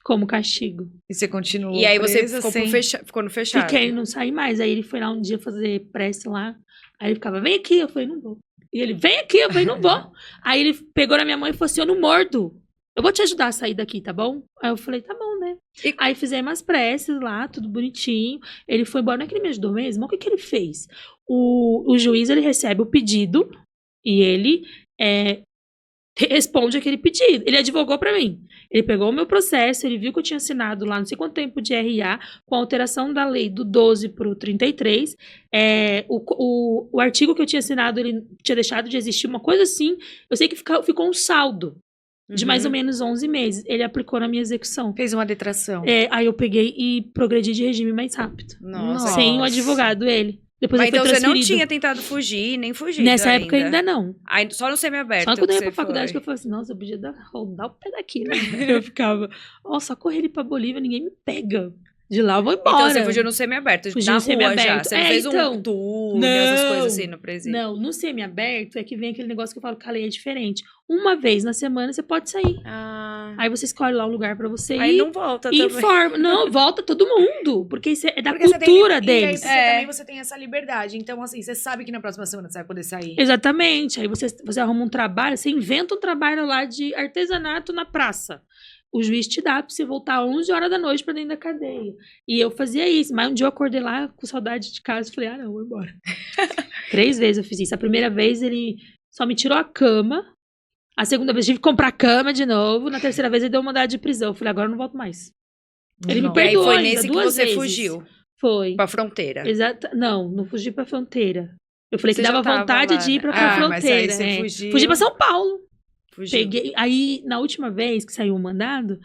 Speaker 3: Como castigo.
Speaker 1: E você continuou
Speaker 2: E aí você
Speaker 1: presa
Speaker 2: ficou,
Speaker 1: sem...
Speaker 2: ficou no fechado.
Speaker 3: Fiquei, não saí mais. Aí ele foi lá um dia fazer prece lá. Aí ele ficava, vem aqui. Eu falei, não vou. E ele, vem aqui. Eu falei, não vou. Aí ele pegou na minha mão e falou assim, eu não mordo. Eu vou te ajudar a sair daqui, tá bom? Aí eu falei, tá bom, né?
Speaker 2: E-
Speaker 3: Aí fizemos as preces lá, tudo bonitinho. Ele foi embora. Não é que ele me ajudou mesmo? O que que ele fez? O juiz, ele recebe o pedido e ele responde aquele pedido. Ele advogou pra mim. Ele pegou o meu processo, ele viu que eu tinha assinado lá não sei quanto tempo de RA, com a alteração da lei do 12 pro 33. O artigo que eu tinha assinado, ele tinha deixado de existir, uma coisa assim. Eu sei que ficou um saldo. de mais ou menos 11 meses. Ele aplicou na minha execução.
Speaker 1: Fez uma detração.
Speaker 3: Aí eu peguei e progredi de regime mais rápido.
Speaker 2: Nossa.
Speaker 3: Sem o advogado, ele. Depois
Speaker 2: Mas
Speaker 3: ele foi
Speaker 2: então você não
Speaker 3: transferido.
Speaker 2: tinha tentado fugir, nem fugido
Speaker 3: Nessa época ainda não.
Speaker 2: Aí, só no semiaberto.
Speaker 3: Só quando eu ia
Speaker 2: que
Speaker 3: pra
Speaker 2: você
Speaker 3: faculdade
Speaker 2: foi.
Speaker 3: que eu falei assim, nossa, eu podia rodar o pé daqui, né? Eu ficava, só correr ali pra Bolívia, ninguém me pega. De lá eu vou embora.
Speaker 2: Então você fugiu no semiaberto,
Speaker 3: Fugi
Speaker 2: na
Speaker 3: no
Speaker 2: rua
Speaker 3: semiaberto.
Speaker 2: já. Você não fez
Speaker 3: então,
Speaker 2: um túnel, essas coisas assim no presídio.
Speaker 3: Não, no semiaberto é que vem aquele negócio que eu falo que a lei é diferente. Uma vez na semana você pode sair. Aí você escolhe lá um lugar pra você
Speaker 2: Aí
Speaker 3: ir.
Speaker 2: não volta também.
Speaker 3: Informa. Não, volta todo mundo. Porque isso é da
Speaker 1: Porque você tem
Speaker 3: cultura
Speaker 1: e aí
Speaker 3: deles.
Speaker 1: também você tem essa liberdade. Então, assim, você sabe que na próxima semana você vai poder sair.
Speaker 3: Exatamente. Aí você arruma um trabalho, você inventa um trabalho lá de artesanato na praça. O juiz te dá pra você voltar 11 horas da noite pra dentro da cadeia. E eu fazia isso. Mas um dia eu acordei lá com saudade de casa e falei, não, vou embora. 3 vezes eu fiz isso. A primeira vez ele só me tirou a cama. A segunda vez eu tive que comprar cama de novo. Na terceira vez ele deu mandado de prisão. Eu falei, agora eu não volto mais. Ele me
Speaker 1: Não.
Speaker 2: E aí
Speaker 3: perdoou
Speaker 2: foi
Speaker 3: ainda,
Speaker 2: nesse que
Speaker 3: 2
Speaker 2: você
Speaker 3: vezes.
Speaker 2: fugiu
Speaker 3: Foi.
Speaker 2: pra fronteira.
Speaker 3: Exato. Não fugi pra fronteira. Eu falei
Speaker 2: Você
Speaker 3: que
Speaker 2: já
Speaker 3: dava
Speaker 2: tava
Speaker 3: vontade
Speaker 2: lá,
Speaker 3: de ir pra
Speaker 2: né?
Speaker 1: Mas aí
Speaker 3: fronteira.
Speaker 1: você fugiu.
Speaker 3: Fugi pra São Paulo.
Speaker 2: Fugiu.
Speaker 3: Peguei. Aí, na última vez que saiu o mandado,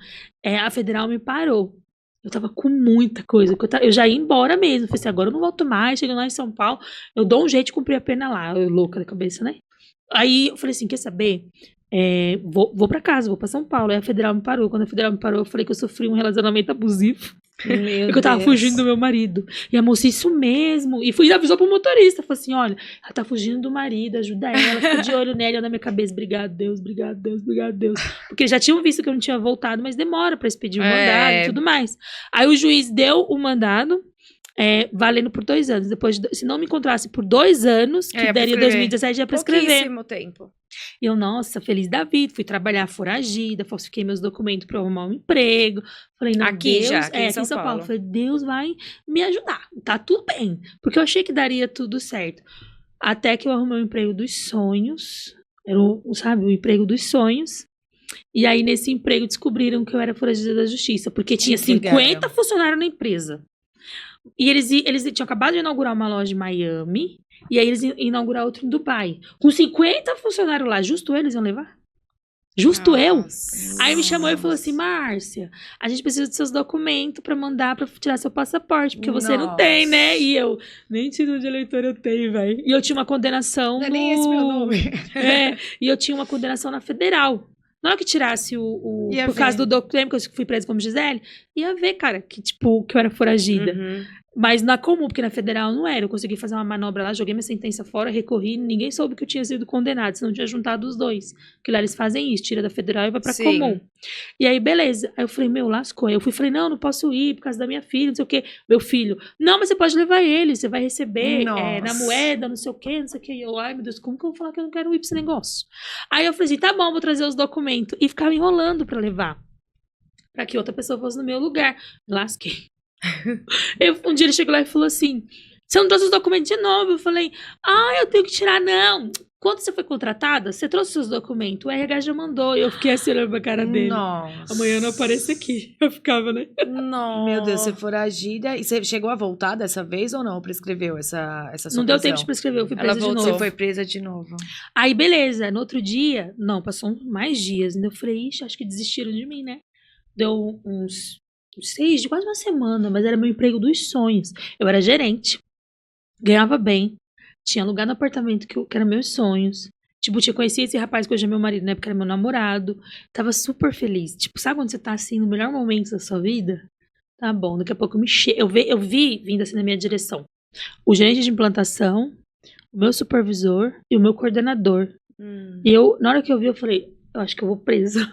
Speaker 3: a federal me parou. Eu tava com muita coisa. Eu já ia embora mesmo. Falei assim, agora eu não volto mais. Chegando lá em São Paulo, eu dou um jeito de cumprir a pena lá. Eu louca da cabeça, né? Aí eu falei assim, quer saber? Vou pra casa, vou pra São Paulo. Aí a federal me parou. Quando a federal me parou, eu falei que eu sofri um relacionamento abusivo.
Speaker 1: Meu
Speaker 3: Porque eu tava
Speaker 1: Deus.
Speaker 3: fugindo do meu marido. E a moça, isso mesmo. E avisou pro motorista. Falou assim, olha, ela tá fugindo do marido, ajuda ela. Fica de olho nela. Na minha cabeça, obrigado, Deus, obrigado, Deus, obrigado, Deus. Porque já tinham visto que eu não tinha voltado, mas demora pra expedir o mandado e tudo mais. Aí o juiz deu o mandado, valendo por 2 anos. Depois, se não me encontrasse por 2 anos, que daria 2017, ia prescrever.
Speaker 2: Pouquíssimo tempo.
Speaker 3: E eu, nossa, feliz da vida, fui trabalhar foragida, falsifiquei meus documentos pra arrumar um emprego. Falei, não,
Speaker 2: Aqui
Speaker 3: Deus,
Speaker 2: já, aqui em
Speaker 3: aqui
Speaker 2: São Paulo.
Speaker 3: Falei, Deus vai me ajudar, tá tudo bem. Porque eu achei que daria tudo certo. Até que eu arrumei o emprego dos sonhos, era o emprego dos sonhos. E aí, nesse emprego, descobriram que eu era foragida da justiça, porque tinha 50 funcionários na empresa. E eles tinham acabado de inaugurar uma loja em Miami, e aí eles iam inaugurar outra em Dubai. Com 50 funcionários lá, justo eles iam levar? Justo eu? Aí me chamou e falou assim, Márcia, a gente precisa dos seus documentos pra mandar pra tirar seu passaporte, porque você não tem, né? E eu, nem título de eleitor eu tenho, velho. E eu tinha uma condenação
Speaker 1: Não é nem esse meu nome.
Speaker 3: e eu tinha uma condenação na federal. Na hora que tirasse
Speaker 1: Ia
Speaker 3: por
Speaker 1: ver.
Speaker 3: causa do documento, que eu fui presa como Gisele, ia ver, cara, que eu era foragida.
Speaker 2: Uhum.
Speaker 3: Mas na comum, porque na federal não era. Eu consegui fazer uma manobra lá, joguei minha sentença fora, recorri, ninguém soube que eu tinha sido condenado, senão eu tinha juntado os dois. Porque lá eles fazem isso, tira da federal e vai pra
Speaker 2: Sim.
Speaker 3: comum. E aí, beleza. Aí eu falei, lascou. Aí eu falei, não posso ir por causa da minha filha, não sei o quê. Meu filho, não, mas você pode levar ele, você vai receber
Speaker 1: Nossa.
Speaker 3: na moeda, não sei o quê, não sei o quê. E eu, ai meu Deus, como que eu vou falar que eu não quero ir pra esse negócio? Aí eu falei assim, tá bom, vou trazer os documentos. E ficava enrolando pra levar. Pra que outra pessoa fosse no meu lugar. Lasquei. Um dia ele chegou lá e falou assim, você não trouxe os documentos de novo? Eu falei, eu tenho que tirar, não. Quando você foi contratada, você trouxe seus documentos, o RH já mandou. E eu fiquei assim olhando pra cara dele.
Speaker 1: Nossa.
Speaker 3: Amanhã não aparece aqui. Eu ficava, né?
Speaker 2: Não.
Speaker 1: Meu Deus, você foragida. E você chegou a voltar dessa vez ou não? Prescreveu essa sua
Speaker 3: Não deu
Speaker 1: prisão?
Speaker 3: tempo de prescrever, eu fui
Speaker 2: Ela
Speaker 3: presa de
Speaker 2: voltou.
Speaker 3: novo.
Speaker 1: Você foi presa de novo.
Speaker 3: Aí, beleza. No outro dia, não, passou mais dias. Ainda eu falei, ixi, acho que desistiram de mim, né? Deu uns 6 dias, quase uma semana, mas era meu emprego dos sonhos. Eu era gerente, ganhava bem, tinha alugado um apartamento que era meus sonhos. Tipo, tinha conhecido esse rapaz que hoje é meu marido, né? Porque era meu namorado. Tava super feliz. Tipo, sabe quando você tá assim, no melhor momento da sua vida? Tá bom, daqui a pouco eu vi vindo assim na minha direção o gerente de implantação, o meu supervisor e o meu coordenador. E eu, na hora que eu vi, eu falei, eu acho que eu vou presa.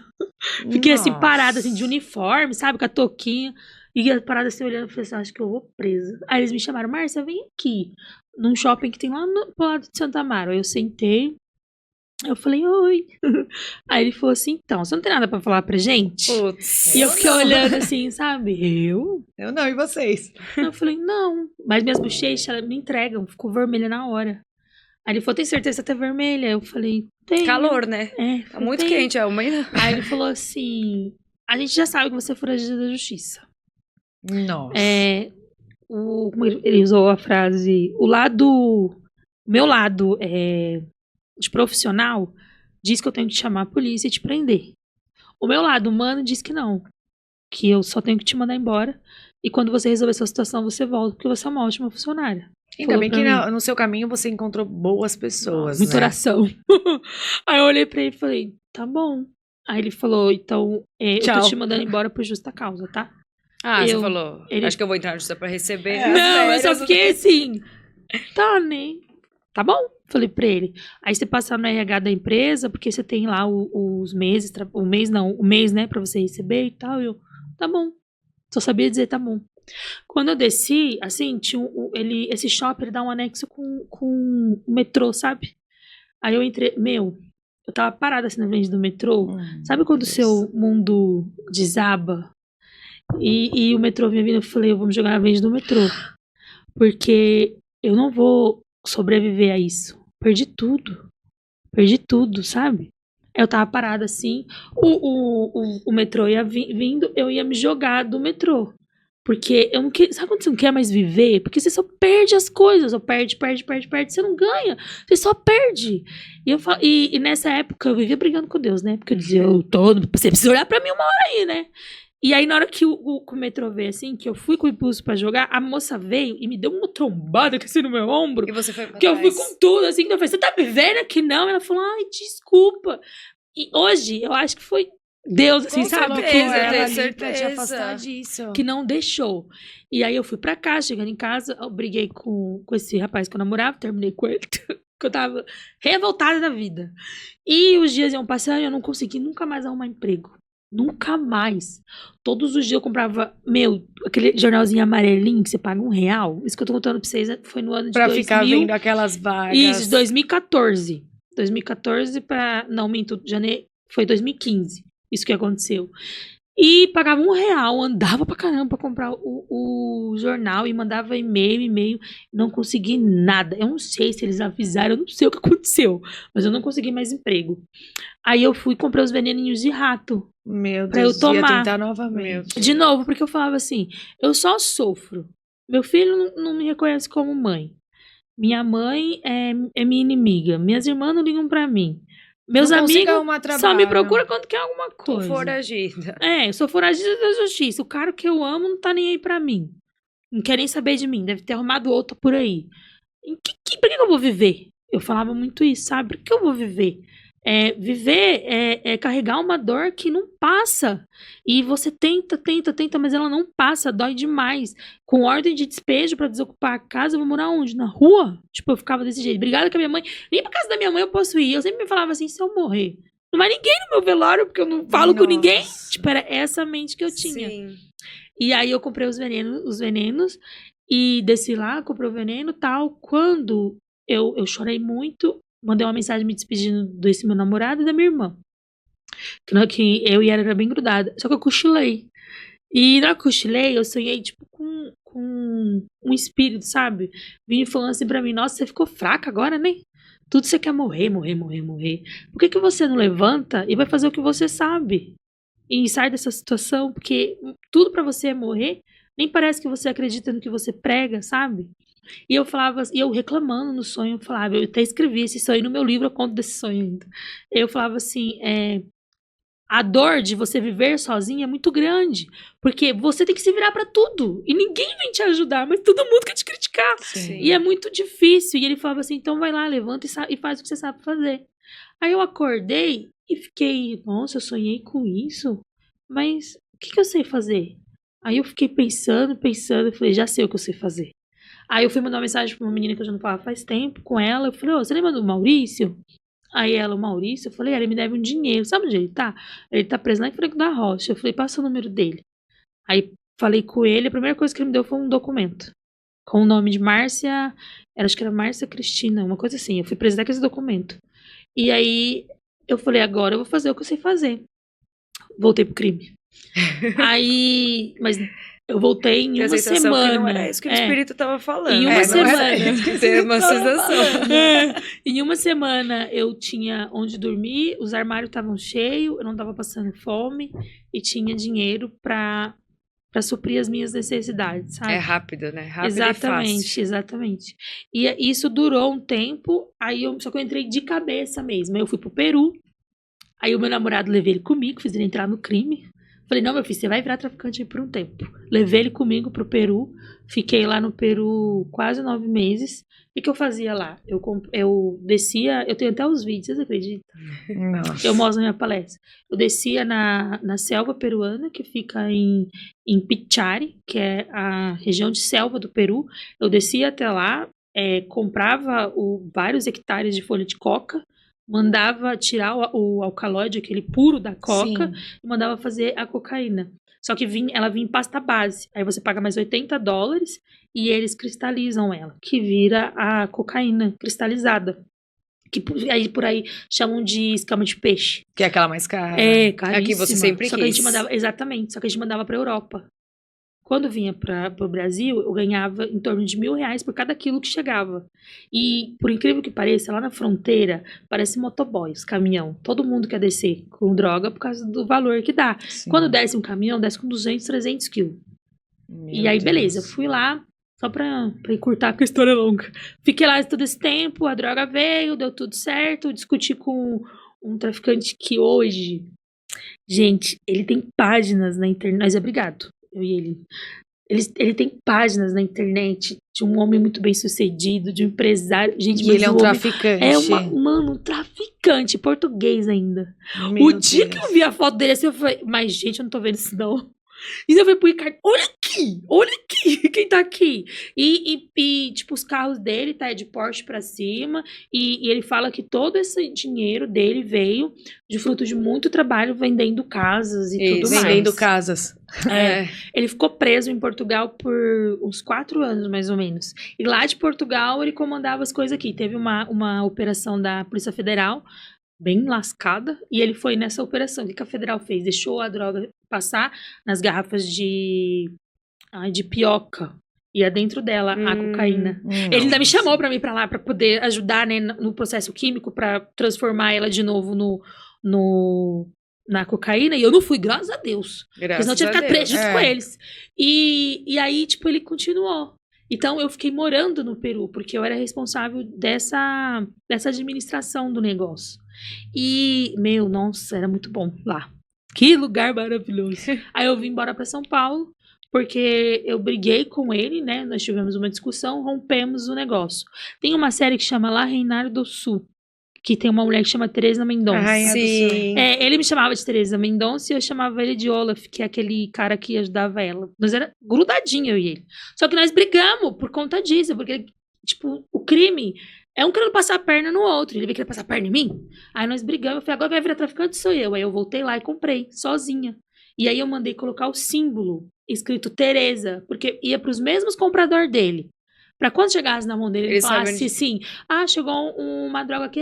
Speaker 3: Fiquei assim, parada, assim, de uniforme, sabe? Com a touquinha. E parada assim, olhando, eu falei assim, acho que eu vou presa. Aí eles me chamaram, Márcia, vem aqui. Num shopping que tem lá pro lado de Santa Amaro. Aí eu sentei. Eu falei, oi. Aí ele falou assim, então, você não tem nada pra falar pra gente?
Speaker 2: Putz.
Speaker 3: E eu fiquei olhando assim, sabe? Eu
Speaker 1: não, e vocês?
Speaker 3: Eu falei, não. Mas minhas bochechas, elas me entregam. Ficou vermelha na hora. Aí ele falou, tem certeza que tá vermelha? Eu falei, tem.
Speaker 2: Calor, né?
Speaker 3: Tá
Speaker 2: Tá muito quente, é uma...
Speaker 3: Aí ele falou assim, a gente já sabe que você é foragida da justiça.
Speaker 1: Nossa.
Speaker 3: Como ele usou a frase, o meu lado de profissional diz que eu tenho que chamar a polícia e te prender. O meu lado humano diz que não. Que eu só tenho que te mandar embora. E quando você resolver essa situação, você volta, porque você é uma ótima funcionária.
Speaker 1: Ainda
Speaker 3: Falou
Speaker 1: bem
Speaker 3: pra
Speaker 1: que
Speaker 3: mim.
Speaker 1: no seu caminho você encontrou boas pessoas,
Speaker 3: Muita
Speaker 1: né?
Speaker 3: oração. Aí eu olhei pra ele e falei, tá bom. Aí ele falou, então, eu
Speaker 1: Tchau.
Speaker 3: tô te mandando embora por justa causa, tá?
Speaker 2: Ah, você
Speaker 3: Eu-
Speaker 2: falou.
Speaker 3: ele-
Speaker 2: Acho que eu vou entrar no justiça pra receber.
Speaker 1: É,
Speaker 2: as
Speaker 3: Não, eu só
Speaker 2: férias.
Speaker 3: fiquei assim, tá, né? Tá bom, falei pra ele. Aí você passa no RH da empresa, porque você tem lá os meses, o mês, né, pra você receber e tal. Eu, tá bom. Só sabia dizer tá bom. Quando eu desci, assim, tinha esse shopping, ele dá um anexo com o metrô, sabe? Aí eu entrei, eu tava parada assim na frente do metrô. Sabe quando o seu mundo desaba? E o metrô vinha vindo, eu falei, eu vou me jogar na frente do metrô. Porque eu não vou sobreviver a isso. Perdi tudo, sabe? Eu tava parada assim, o metrô ia vindo, eu ia me jogar do metrô. Porque eu não queria. Sabe quando você não quer mais viver? Porque você só perde as coisas. Ou perde. Você não ganha. Você só perde. E nessa época eu vivia brigando com Deus, né? Porque eu dizia, você precisa olhar pra mim uma hora aí, né? E aí, na hora que o metrô veio assim, que eu fui com o impulso pra jogar, a moça veio e me deu uma trombada assim no meu ombro.
Speaker 2: E você foi pra
Speaker 3: Que eu fui
Speaker 2: trás.
Speaker 3: com tudo, assim, que eu falei, você tá me vendo aqui não? Ela falou, ai, desculpa. E hoje, eu acho que foi Deus, assim,
Speaker 2: Com
Speaker 3: sabe?
Speaker 2: certeza,
Speaker 3: Que,
Speaker 2: eu tenho
Speaker 1: ela ali pra te
Speaker 2: certeza.
Speaker 1: afastar disso.
Speaker 3: que não deixou. E aí eu fui pra cá, chegando em casa, eu briguei com esse rapaz que eu namorava, terminei com ele, que eu tava revoltada da vida. E os dias iam passando e eu não consegui nunca mais arrumar emprego. Nunca mais. Todos os dias eu comprava, aquele jornalzinho amarelinho que você paga R$1. Isso que eu tô contando pra vocês foi no ano de
Speaker 1: Pra
Speaker 3: 2000.
Speaker 1: ficar vendo aquelas vagas.
Speaker 3: Isso, 2014. 2014 pra... Não, minto, janeiro. Foi 2015. Isso que aconteceu. E pagava R$1, andava pra caramba pra comprar o jornal e mandava e-mail. Não consegui nada. Eu não sei se eles avisaram, eu não sei o que aconteceu. Mas eu não consegui mais emprego. Aí eu fui e comprei os veneninhos de rato.
Speaker 1: Meu
Speaker 3: pra
Speaker 1: Deus,
Speaker 3: eu tomar.
Speaker 1: ia tentar novamente.
Speaker 3: De novo, porque eu falava assim, eu só sofro. Meu filho não me reconhece como mãe. Minha mãe é minha inimiga. Minhas irmãs não ligam pra mim. Meus
Speaker 1: Não consigo
Speaker 3: amigos
Speaker 1: arrumar
Speaker 3: só me
Speaker 1: trabalho.
Speaker 3: procuram quando quer alguma
Speaker 2: Tô
Speaker 3: coisa.
Speaker 2: foragida.
Speaker 3: Eu sou foragida da justiça. O cara que eu amo não tá nem aí pra mim. Não quer nem saber de mim. Deve ter arrumado outro por aí. Por que eu vou viver? Eu falava muito isso, sabe? Por que eu vou viver? Viver é carregar uma dor que não passa. E você tenta, mas ela não passa, dói demais. Com ordem de despejo pra desocupar a casa, eu vou morar onde? Na rua? Tipo, eu ficava desse jeito. Obrigada com a minha mãe. Nem pra casa da minha mãe eu posso ir. Eu sempre me falava assim, se eu morrer, não vai ninguém no meu velório, porque eu não falo com ninguém. Tipo, era essa mente que eu tinha.
Speaker 2: Sim.
Speaker 3: E aí eu comprei os venenos e desci lá, comprei o veneno e tal. Quando eu chorei muito, mandei uma mensagem me despedindo desse meu namorado e da minha irmã. Que eu e ela era bem grudada. Só que eu cochilei. E na hora que eu cochilei, eu sonhei, tipo, com um espírito, sabe? Vinha falando assim pra mim, nossa, você ficou fraca agora, né? Tudo você quer morrer. Por que você não levanta e vai fazer o que você sabe? E sai dessa situação, porque tudo pra você é morrer. Nem parece que você acredita no que você prega, sabe? E eu falava, e eu reclamando no sonho, eu falava, eu até escrevi esse sonho no meu livro, eu conto desse sonho ainda. Eu falava assim, a dor de você viver sozinha é muito grande, porque você tem que se virar pra tudo, e ninguém vem te ajudar, mas todo mundo quer te criticar.
Speaker 2: Sim.
Speaker 3: E é muito difícil, e ele falava assim, então vai lá, levanta e faz o que você sabe fazer. Aí eu acordei e fiquei, nossa, eu sonhei com isso, mas o que eu sei fazer? Aí eu fiquei pensando, eu falei, já sei o que eu sei fazer. Aí eu fui mandar uma mensagem pra uma menina que eu já não falava faz tempo com ela. Eu falei, você lembra do Maurício? Aí ela, o Maurício, eu falei, ele me deve um dinheiro. Sabe onde ele tá? Ele tá preso lá em Franco da Rocha. Eu falei, passa o número dele. Aí falei com ele, a primeira coisa que ele me deu foi um documento. Com o nome de Márcia, acho que era Márcia Cristina, uma coisa assim. Eu fui apresentar com esse documento. E aí eu falei, agora eu vou fazer o que eu sei fazer. Voltei pro crime. Aí, mas eu voltei em
Speaker 2: Tinha a
Speaker 3: uma
Speaker 2: sensação que
Speaker 3: semana.
Speaker 2: não era isso que o espírito tava falando.
Speaker 3: Em uma
Speaker 2: Não
Speaker 3: semana.
Speaker 2: era isso que teve uma sensação.
Speaker 3: Em uma semana eu tinha onde dormir, os armários estavam cheios, eu não tava passando fome e tinha dinheiro pra suprir as minhas necessidades, sabe?
Speaker 2: É rápido, né? Rápido e fácil.
Speaker 3: Exatamente. E isso durou um tempo, só que eu entrei de cabeça mesmo. Eu fui pro Peru. Aí o meu namorado, levei ele comigo, fiz ele entrar no crime. Falei, não, meu filho, você vai virar traficante aí por um tempo. Levei ele comigo pro Peru. Fiquei lá no Peru quase 9 meses. O que eu fazia lá? Eu descia, eu tenho até os vídeos, vocês acreditam?
Speaker 1: Nossa.
Speaker 3: Eu mostro na minha palestra. Eu descia na selva peruana, que fica em Pichari, que é a região de selva do Peru. Eu descia até lá, comprava vários hectares de folha de coca, mandava tirar o alcaloide, aquele puro da coca,
Speaker 1: Sim.
Speaker 3: e mandava fazer a cocaína. Só que ela vinha em pasta base. Aí você paga mais $80 e eles cristalizam ela, que vira a cocaína cristalizada. Que aí por aí chamam de escama de peixe.
Speaker 1: Que é aquela mais cara.
Speaker 3: É, caríssima.
Speaker 2: Aqui você sempre
Speaker 3: Só que a gente
Speaker 2: quis.
Speaker 3: mandava, exatamente, só que a gente mandava pra Europa. Quando vinha pro Brasil, eu ganhava em torno de R$1.000 por cada quilo que chegava. E, por incrível que pareça, lá na fronteira, parece motoboy, os caminhão. Todo mundo quer descer com droga por causa do valor que dá.
Speaker 1: Sim.
Speaker 3: Quando desce um caminhão, desce com 200, 300 quilos. E aí, beleza, fui lá, só pra encurtar, porque a história é longa. Fiquei lá todo esse tempo, a droga veio, deu tudo certo, discuti com um traficante que hoje... Gente, ele tem páginas na internet, nós é brigado. Eu e ele. Ele tem páginas na internet de um homem muito bem sucedido, de um empresário. Gente,
Speaker 1: E ele é um
Speaker 3: homem
Speaker 1: traficante.
Speaker 3: um traficante português ainda.
Speaker 1: Meu
Speaker 3: O dia
Speaker 1: Deus.
Speaker 3: que eu vi a foto dele assim, eu falei, mas gente, eu não tô vendo isso não. E eu falei pro Ricardo, olha aqui, quem tá aqui? E tipo, os carros dele tá de Porsche pra cima, e ele fala que todo esse dinheiro dele veio de fruto de muito trabalho vendendo casas e tudo mais.
Speaker 1: Vendendo casas.
Speaker 3: Ele ficou preso em Portugal por uns 4 anos, mais ou menos. E lá de Portugal, ele comandava as coisas aqui. Teve uma operação da Polícia Federal, bem lascada, e ele foi nessa operação. O que a Federal fez? Deixou a droga passar nas garrafas de pioca. Ia dentro dela a cocaína. Ele ainda me chamou pra mim pra lá, pra poder ajudar, né, no processo químico, pra transformar ela de novo na cocaína, e eu não fui, graças a Deus. Porque senão eu tinha ficado preso junto com eles. E aí, tipo, ele continuou. Então, eu fiquei morando no Peru, porque eu era responsável dessa administração do negócio. E, nossa, era muito bom lá. Que lugar maravilhoso. Aí eu vim embora pra São Paulo, porque eu briguei com ele, né? Nós tivemos uma discussão, rompemos o negócio. Tem uma série que chama La Reinar do Sul, que tem uma mulher que chama Teresa Mendonça.
Speaker 2: Sim.
Speaker 3: Ele me chamava de Teresa Mendonça e eu chamava ele de Olaf, que é aquele cara que ajudava ela. Nós era grudadinho, eu e ele. Só que nós brigamos por conta disso, porque, tipo, o crime é um querendo passar a perna no outro. Ele veio querer passar a perna em mim. Aí nós brigamos, eu falei, agora vai virar traficante, sou eu. Aí eu voltei lá e comprei, sozinha. E aí eu mandei colocar o símbolo escrito Teresa, porque ia pros mesmos compradores dele. Pra quando chegasse na mão dele, ele falasse assim, chegou uma droga aqui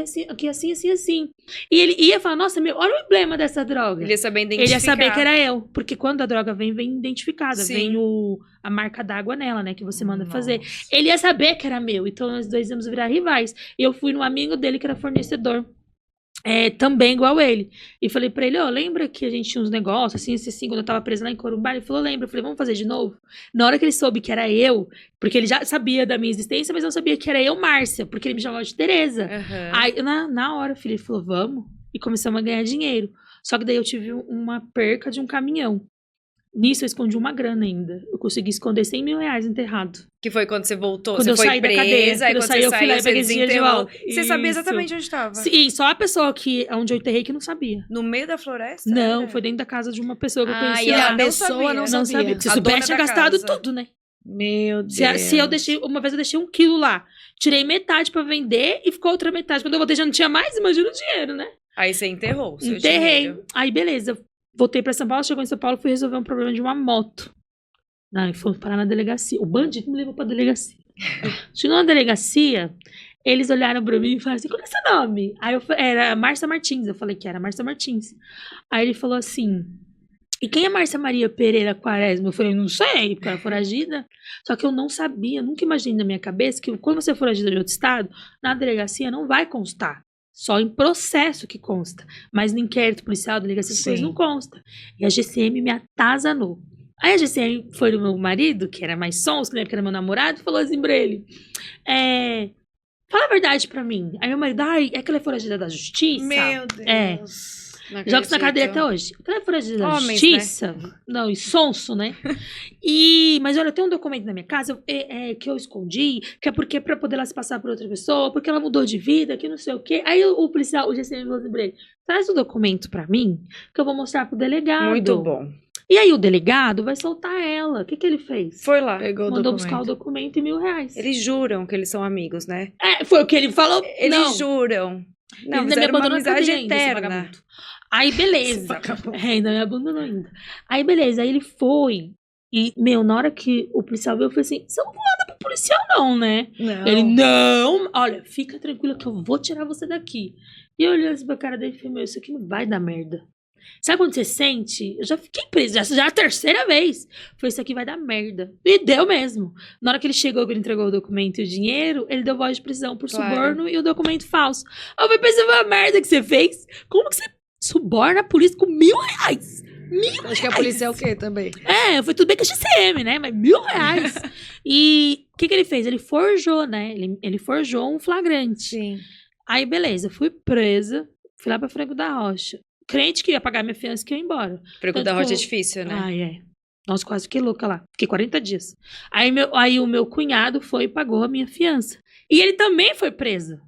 Speaker 3: assim. E ele ia falar, nossa, olha o emblema dessa droga.
Speaker 2: Ele ia saber identificar.
Speaker 3: Ele ia saber que era eu, porque quando a droga vem identificada,
Speaker 2: Sim.
Speaker 3: vem a marca d'água nela, né, que você manda fazer. Ele ia saber que era meu, então nós dois íamos virar rivais. E eu fui no amigo dele que era fornecedor. Também igual ele. E falei pra ele, lembra que a gente tinha uns negócios, assim, quando eu tava presa lá em Corumbá? Ele falou, lembra. Eu falei, vamos fazer de novo? Na hora que ele soube que era eu, porque ele já sabia da minha existência, mas não sabia que era eu, Márcia, porque ele me chamava de Teresa. Aí, na hora, filho, ele falou, vamos. E começamos a ganhar dinheiro. Só que daí eu tive uma perca de um caminhão. Nisso eu escondi uma grana ainda. Eu consegui esconder R$100.000 enterrado.
Speaker 2: Que foi quando você voltou,
Speaker 3: quando
Speaker 2: você foi
Speaker 3: saí
Speaker 2: presa,
Speaker 3: da cadeia.
Speaker 2: aí
Speaker 3: Quando
Speaker 2: quando
Speaker 3: saí,
Speaker 2: você
Speaker 3: eu fui lá e
Speaker 2: saiu,
Speaker 3: peguei
Speaker 2: você
Speaker 3: esse dinheiro de volta.
Speaker 2: Você sabia
Speaker 3: Isso.
Speaker 2: exatamente onde estava.
Speaker 3: Sim, só a pessoa onde eu enterrei que não sabia.
Speaker 2: No meio da floresta?
Speaker 3: Não,
Speaker 2: era?
Speaker 3: foi dentro da casa de uma pessoa que eu conhecia.
Speaker 2: E
Speaker 3: lá.
Speaker 2: a pessoa não sabia.
Speaker 3: Se
Speaker 2: A
Speaker 3: soubesse,
Speaker 2: dona
Speaker 3: tinha
Speaker 2: da
Speaker 3: gastado
Speaker 2: casa.
Speaker 3: tudo, né?
Speaker 1: Meu Deus.
Speaker 3: Se eu deixei, uma vez eu deixei 1 quilo lá. Tirei metade pra vender e ficou outra metade. Quando eu voltei já não tinha mais, imagina o dinheiro, né?
Speaker 2: Aí você enterrou o seu
Speaker 3: Enterrei.
Speaker 2: dinheiro.
Speaker 3: Aí, beleza. Voltei pra São Paulo, chegou em São Paulo, fui resolver um problema de uma moto. Não, fomos parar na delegacia. O bandido me levou pra delegacia. Chegou na delegacia, eles olharam pra mim e falaram assim, qual é seu nome? Aí eu falei, era Márcia Martins. Eu falei que era Márcia Martins. Aí ele falou assim, e quem é Márcia Maria Pereira Quaresma? Eu falei, não sei, porque eu era foragida. Só que eu não sabia, nunca imaginei na minha cabeça que quando você é foragida de outro estado, na delegacia não vai constar. Só em processo que consta. Mas no inquérito policial, delegacia, essas coisas não consta. E a GCM me atazanou. Aí a GCM foi o meu marido, que era mais sonso, que era meu namorado, e falou assim pra ele, fala a verdade pra mim. Aí meu marido, é que ela é foragida da justiça?
Speaker 2: Meu Deus. Não
Speaker 3: Joga isso na cadeia
Speaker 2: acredito.
Speaker 3: até hoje. Aquela frase da
Speaker 2: Homens,
Speaker 3: justiça. Não, e sonso, né? Mas olha, tem um documento na minha casa que eu escondi, que é porque pra poder ela se passar por outra pessoa, porque ela mudou de vida, que não sei o quê. Aí o policial, o GCM falou assim pra ele, traz o documento pra mim, que eu vou mostrar pro delegado.
Speaker 2: Muito bom.
Speaker 3: E aí o delegado vai soltar ela. O que ele fez?
Speaker 2: Foi lá.
Speaker 1: Pegou
Speaker 3: Mandou
Speaker 1: o
Speaker 3: buscar o documento e R$1.000.
Speaker 2: Eles juram que eles são amigos, né?
Speaker 3: Foi o que ele falou.
Speaker 2: Eles
Speaker 3: não.
Speaker 2: juram. Não,
Speaker 3: Ele ainda me
Speaker 2: fizeram uma
Speaker 3: abandonou na
Speaker 2: amizade
Speaker 3: cadeia ainda, esse
Speaker 2: eterna.
Speaker 3: vagabundo. Aí, beleza. Ainda me abandonou ainda. Aí, beleza. Aí ele foi. E, na hora que o policial veio, eu falei assim, você não vai nada pro policial não, né?
Speaker 1: Não.
Speaker 3: Ele, não. Olha, fica tranquila que eu vou tirar você daqui. E eu olhei assim pra cara dele e falei, isso aqui não vai dar merda. Sabe quando você sente? Eu já fiquei presa, já é a terceira vez. Falei, isso aqui vai dar merda. E deu mesmo. Na hora que ele chegou, que ele entregou o documento e o dinheiro, ele deu voz de prisão por suborno e o documento falso. Eu falei, mas foi a merda que você fez? Como que você suborna a polícia com R$1.000?
Speaker 1: Acho que a polícia é o quê também?
Speaker 3: Foi tudo bem que é XCM, né? Mas R$1.000. E o que ele fez? Ele forjou, né? Ele forjou um flagrante.
Speaker 1: Sim.
Speaker 3: Aí, beleza, fui presa, fui lá pra Franco da Rocha. Crente que ia pagar minha fiança que ia embora.
Speaker 2: Franco da Rocha é difícil, né?
Speaker 3: Ai, é. Nossa, quase fiquei louca lá. Fiquei 40 dias. Aí o meu cunhado foi e pagou a minha fiança. E ele também foi preso.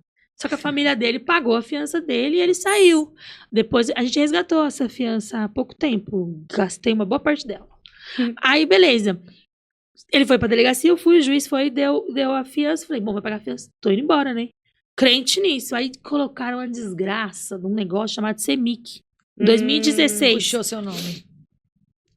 Speaker 3: Só que a família dele pagou a fiança dele e ele saiu. Depois, a gente resgatou essa fiança há pouco tempo. Gastei uma boa parte dela. Aí, beleza. Ele foi pra delegacia, eu fui, o juiz foi e deu a fiança. Falei, bom, vai pagar a fiança. Tô indo embora, né? Crente nisso. Aí colocaram uma desgraça de um negócio chamado CEMIC. Em 2016.
Speaker 1: Puxou seu nome.